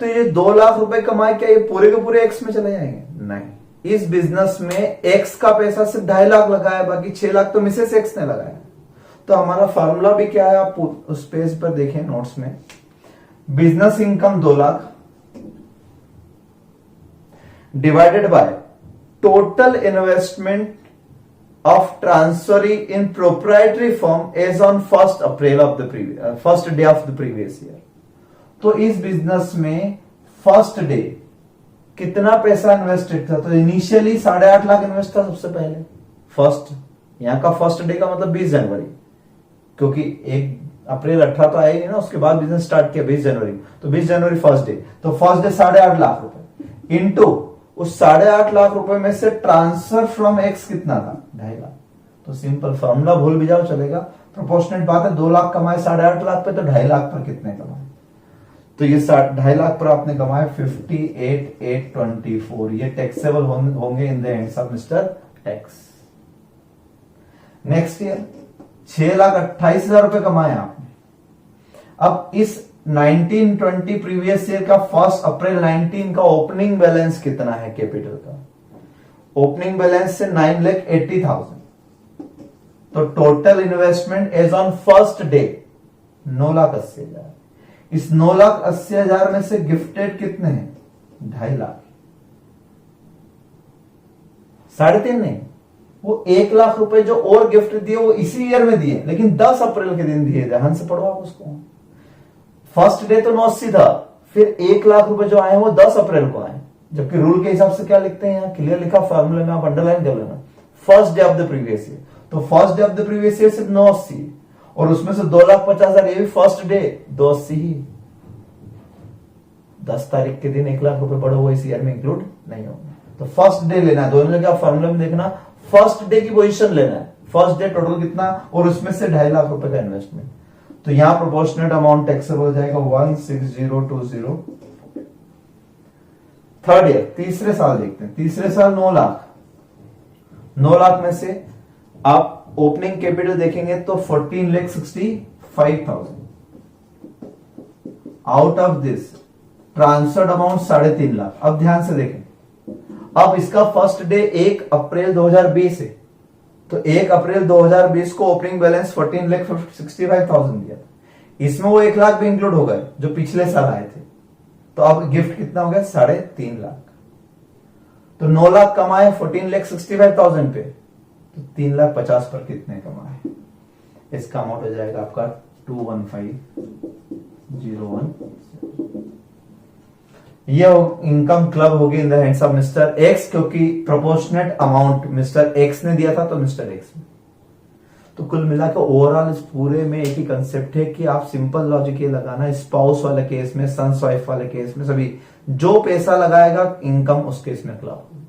A: तो ये 2 लाख रुपए कमाए, क्या ये पूरे के पूरे एक्स में चले जाएंगे? नहीं, इस बिजनेस में एक्स का पैसा सिर्फ 2.5 लाख लगाया, बाकी 6 लाख तो मिसेस एक्स ने लगाया। तो हमारा फॉर्मूला भी क्या है, आप उस पेज पर देखें नोट्स में। Business income 2 lakh divided by total investment of transferee in proprietary firm as on 1 April of the first day of the previous year. तो इस बिजनेस में फर्स्ट डे कितना पैसा इन्वेस्टेड था? तो इनिशियली 8.5 लाख इन्वेस्ट था सबसे पहले। फर्स्ट, यहां का फर्स्ट डे का मतलब 20 जनवरी, क्योंकि 1 अप्रैल 18 तो आया ही नहीं ना, उसके बाद बिजनेस स्टार्ट किया 20 जनवरी। तो 20 जनवरी फर्स्ट डे, तो फर्स्ट डे 8.5 लाख रुपए इंटू उस 8.5 लाख रुपए में से ट्रांसफर फ्रॉम एक्स कितना था? 2.5 लाख। तो सिंपल फॉर्मूला भूल भी जाओ चलेगा, प्रोपोर्शनेट बात है। 2 लाख कमाए 8.5 लाख पे, तो 2.5 लाख पर कितने कमाए? तो ये 2.5 लाख पर आपने कमाए 58,824। ये टैक्सेबल होंगे in the ends of mister tax. Next year 6,28,000 रुपए कमाए आपने। अब इस 1920 प्रीवियस ईयर का 1 अप्रैल 19 का ओपनिंग बैलेंस कितना है कैपिटल का? ओपनिंग बैलेंस से 9,80,000। तो total investment as on first day 9,80,000। इस 9,80,000 में से गिफ्टेड कितने हैं? 2.5 लाख। 3.5 नहीं, वो 1 लाख रुपए जो और गिफ्ट दिए वो इसी ईयर में दिए, लेकिन 10 अप्रैल के दिन दिए। ध्यान से पढ़ो आप उसको। फर्स्ट डे तो 980 था, फिर 1 लाख रुपए जो आए वो 10 अप्रैल को आए। जबकि रूल के हिसाब से क्या लिखते हैं, यहां क्लियर लिखा फॉर्मूले में, आप अंडरलाइन कर लेना। First day of the previous year, तो first day of the previous year सिर्फ 980, और उसमें से 2,50,000 ये भी फर्स्ट डे 280 ही। 10 तारीख के दिन 1 लाख रुपए पड़े हुए इस ईयर में इंक्लूड नहीं होंगे। तो फर्स्ट डे लेना है, दोनों जगह फॉर्मूला में देखना, फर्स्ट डे की पोजीशन लेना है। फर्स्ट डे टोटल कितना, और उसमें से 2.5 लाख रुपए का इन्वेस्टमेंट। तो यहां प्रोपोर्शनेट अमाउंट टैक्सेबल हो जाएगा 16020। थर्ड ईयर, तीसरे साल देखते हैं। तीसरे साल 9 लाख। 9 लाख में से आप ओपनिंग कैपिटल देखेंगे तो 14,65,000। Out of this transferred amount 3.5 lakh. अब ध्यान से देखें, अब इसका फर्स्ट डे 1 अप्रैल 2020 है, तो 1 अप्रैल 2020 को ओपनिंग बैलेंस 14,65,000 दिया था। इसमें वो 1 लाख भी इंक्लूड हो गए जो पिछले साल आए थे। तो अब गिफ्ट कितना हो गया? 3.5 लाख। तो 9 लाख कमाए 14,65,000 पे, तो 3,50,000 पर कितने कमाए? इसका अमाउंट हो जाएगा आपका 215,001। ये इनकम क्लब होगी इन the hands of mister x, क्योंकि प्रोपोर्शनेट अमाउंट मिस्टर एक्स ने दिया था तो मिस्टर एक्स में। तो कुल मिलाकर ओवरऑल इस पूरे में एक ही कंसेप्ट है कि आप सिंपल लॉजिक ये लगाना, स्पाउस वाले केस में, सन्स वाइफ वाले केस में, सभी जो पैसा लगाएगा इनकम उस केस में क्लब होगी।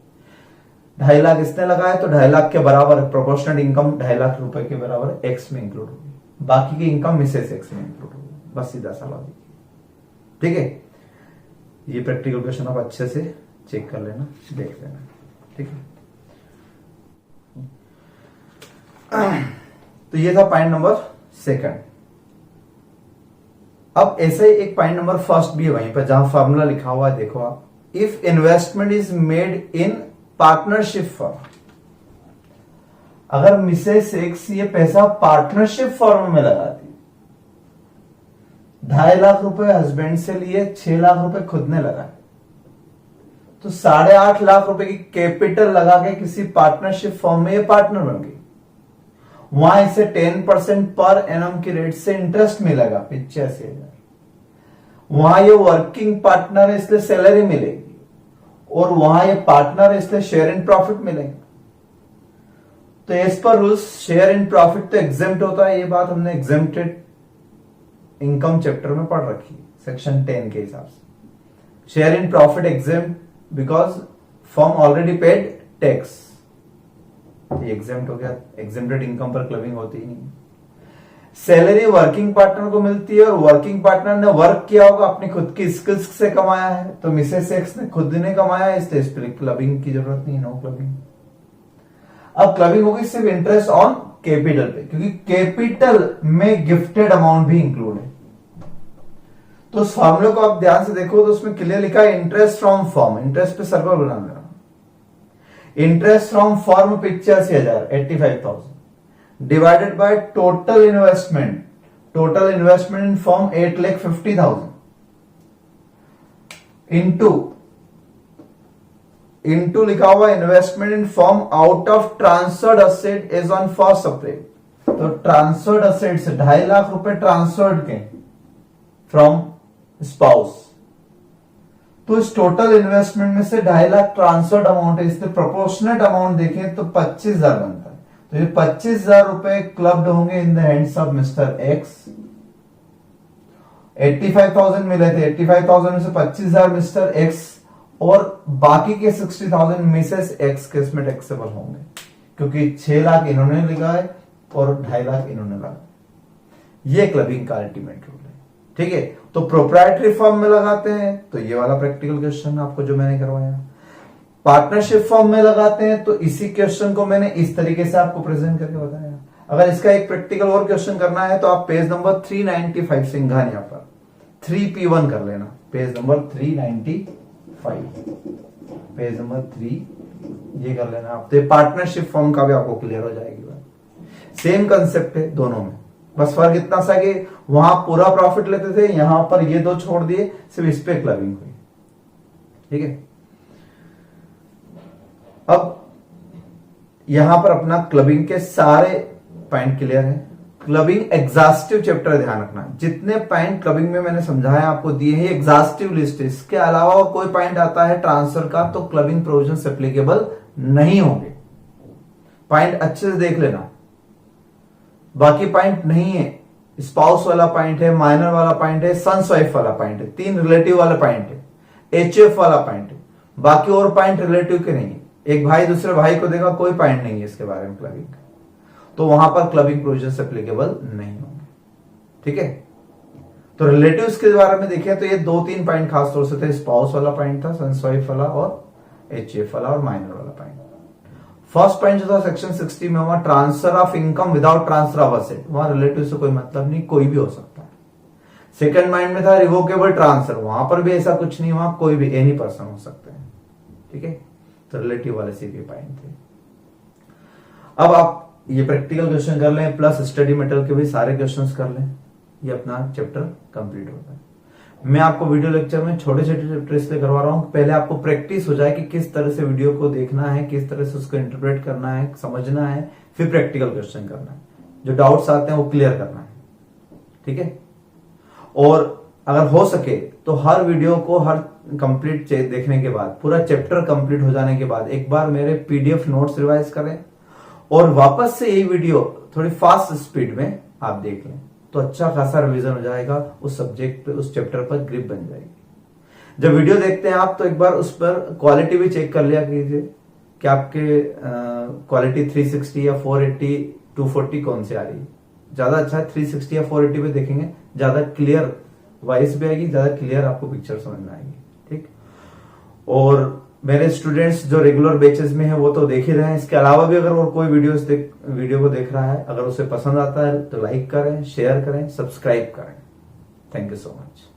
A: 2.5 लाख इसने लगाया तो 2.5 लाख के बराबर प्रोपोर्शनल इनकम 2.5 लाख रुपए के बराबर एक्स में इंक्लूड होगी, बाकी की इनकम मिसेस एक्स में इंक्लूड होगी। बस सीधा सा लॉजिक, ठीक है। ये प्रैक्टिकल क्वेश्चन आप अच्छे से चेक कर लेना, देख लेना, ठीक है। तो ये था पॉइंट नंबर 2। अब ऐसे ही एक पॉइंट नंबर 1 भी है वहीं पर, जहां फॉर्मूला लिखा हुआ है, देखो आप। If investment is made in partnership firm, अगर मिसेस एक्स ये पैसा पार्टनरशिप फर्म में लगाती, 2.5 लाख रुपए हस्बैंड से लिए, 6 लाख रुपए खुद ने लगाए, तो 8.5 लाख रुपए की कैपिटल लगा के किसी पार्टनरशिप फर्म में ये पार्टनर बन गई। वहां इसे 10% पर एनम की रेट से इंटरेस्ट मिलेगा 85,000। वहां ये वर्किंग पार्टनर है इसलिए सैलरी मिलेगी, और वहां ये पार्टनर है इसलिए शेयर इन प्रॉफिट मिलेगा। तो as per rules share in profit तो एग्जेम्प्ट होता है, ये बात हमने एग्जेम्प्टेड इनकम चैप्टर में पढ़ रखी है, सेक्शन 10 के हिसाब से। Share in profit exempt because firm already paid tax, exempt हो गया। एग्जेम्प्टेड इनकम पर क्लबिंग होती ही नहीं। सैलरी वर्किंग पार्टनर को मिलती है, और वर्किंग पार्टनर ने वर्क किया होगा, अपनी खुद की स्किल्स से कमाया है, तो मिसेस एक्स ने खुद ने कमाया है, इसलिए इस पर क्लबिंग की जरूरत नहीं, नो क्लबिंग। अब क्लबिंग होगी सिर्फ इंटरेस्ट ऑन कैपिटल पे, क्योंकि कैपिटल में गिफ्टेड अमाउंट भी इंक्लूड है। तो उस फॉर्मूले को आप ध्यान से देखो तो उसमें क्लियर लिखा है इंटरेस्ट फ्रॉम फॉर्म, इंटरेस्ट पे सर्कल बना देना, interest from form 85,000 85,000 divided by total investment, total investment in form 8,50,000 into लिखा हुआ investment in form out of transferred asset is on first separate. तो ट्रांसफर्ड असेट से 2.5 लाख रुपए ट्रांसफर्ड के फ्रॉम स्पाउस, तो इस टोटल इन्वेस्टमेंट में से 2.5 लाख ट्रांसफर्ड अमाउंट है, इससे प्रोपोर्शनेट अमाउंट देखें तो 25,000 बनता है। तो ये 25,000 रुपए क्लब्ड होंगे इन the hands of mister x. 85,000 मिले थे, 85,000 में से 25,000 मिस्टर एक्स और बाकी के 60,000 मिसेस एक्स के इसमें टैक्सेबल होंगे, क्योंकि 6 लाख इन्होंने लगाए और 2.5 लाख इन्होंने लगाए। ये क्लबिंग का अल्टीमेट रूल है, ठीक है। तो प्रोप्राइटरी फॉर्म में लगाते हैं तो ये वाला प्रैक्टिकल क्वेश्चन आपको जो मैंने करवाया, पार्टनरशिप फॉर्म में लगाते हैं तो इसी क्वेश्चन को मैंने इस तरीके से आपको प्रेजेंट करके बताया। अगर इसका एक प्रैक्टिकल और क्वेश्चन करना है तो आप पेज नंबर 395 सिंघानिया यहां पर 3P1 कर लेना, पेज नंबर 395, पेज नंबर 3 ये कर लेना आप। तो पार्टनरशिप फॉर्म का भी आपको क्लियर हो जाएगी बात। सेम कंसेप्ट है दोनों में, बस फर्क इतना सा कि वहां पूरा प्रॉफिट लेते थे, यहां पर ये दो छोड़ दिए, सिर्फ इस पे क्लबिंग हुई, ठीक है। अब यहां पर अपना क्लबिंग के सारे पॉइंट क्लियर है। क्लबिंग एग्जॉस्टिव चैप्टर ध्यान रखना, जितने पॉइंट क्लबिंग में मैंने समझाया आपको दिए हैं एग्जॉस्टिव लिस्ट है। इसके अलावा कोई पॉइंट आता है ट्रांसफर का तो क्लबिंग प्रोविजंस एप्लीकेबल नहीं होंगे। पॉइंट अच्छे से देख लेना, बाकी पॉइंट नहीं है। स्पाउस वाला पॉइंट है, माइनर वाला पॉइंट है, सन्स वाइफ वाला पॉइंट है, 3 रिलेटिव वाला पॉइंट है, एचएफ वाला पॉइंट है, बाकी और पॉइंट रिलेटिव के नहीं है। एक भाई दूसरे भाई को देगा, कोई पॉइंट नहीं है इसके बारे में क्लबिंग का, तो वहां पर क्लबिंग प्रोविजंस एप्लीकेबल नहीं होंगे, ठीक है। तो रिलेटिव्स के बारे में देखें तो ये 2-3 पॉइंट खास तौर से थे। स्पाउस वाला पॉइंट था, सन्स वाइफ वाला और एचएफ वाला और माइनर वाला पॉइंट। फर्स्ट पॉइंट जो था सेक्शन 60 में, वहां transfer of income without transfer of asset, वहां रिलेटिव से कोई मतलब नहीं, कोई भी हो सकता है। सेकंड पॉइंट में था रिवोकेबल ट्रांसफर, वहां पर भी ऐसा कुछ नहीं, वहां कोई भी एनी पर्सन हो सकते हैं, ठीक है। तो रिलेटिव वाले सीधे पॉइंट थे। अब आप ये प्रैक्टिकल क्वेश्चन कर लें प्लस स्टडी मटेरियल के भी सारे क्वेश्चंस कर लें, ये अपना चैप्टर कंप्लीट होता है। मैं आपको वीडियो लेक्चर में छोटे छोटे चैप्टर इसलिए करवा रहा हूं, पहले आपको प्रैक्टिस हो जाए कि किस तरह से वीडियो को देखना है, किस तरह से उसको इंटरप्रेट करना है, समझना है, फिर प्रैक्टिकल क्वेश्चन करना है। जो डाउट्स आते हैं वो क्लियर करना है, ठीक है। और अगर हो सके तो हर वीडियो को हर कंप्लीट देखने के बाद, पूरा चैप्टर कंप्लीट हो जाने के बाद एक बार मेरे पीडीएफ नोट्स रिवाइज करें और वापस से यही वीडियो थोड़ी फास्ट स्पीड में आप देख लें, तो अच्छा खासा रिवीजन हो जाएगा उस सब्जेक्ट पे, उस चैप्टर पर ग्रिप बन जाएगी। जब वीडियो देखते हैं आप तो एक बार उस पर क्वालिटी भी चेक कर लिया कीजिए कि आपके क्वालिटी 360 या 480 240 कौन सी आ रही है। ज्यादा अच्छा 360 या 480 पे देखेंगे, ज्यादा क्लियर वॉइस भी आएगी, ज्यादा क्लियर आपको पिक्चर समझ में आएगी, ठीक। और मेरे स्टूडेंट्स जो रेगुलर बैचेस में है वो तो देख ही रहे हैं, इसके अलावा भी अगर और कोई वीडियो को देख रहा है, अगर उसे पसंद आता है तो लाइक करें, शेयर करें, सब्सक्राइब करें। Thank you so much.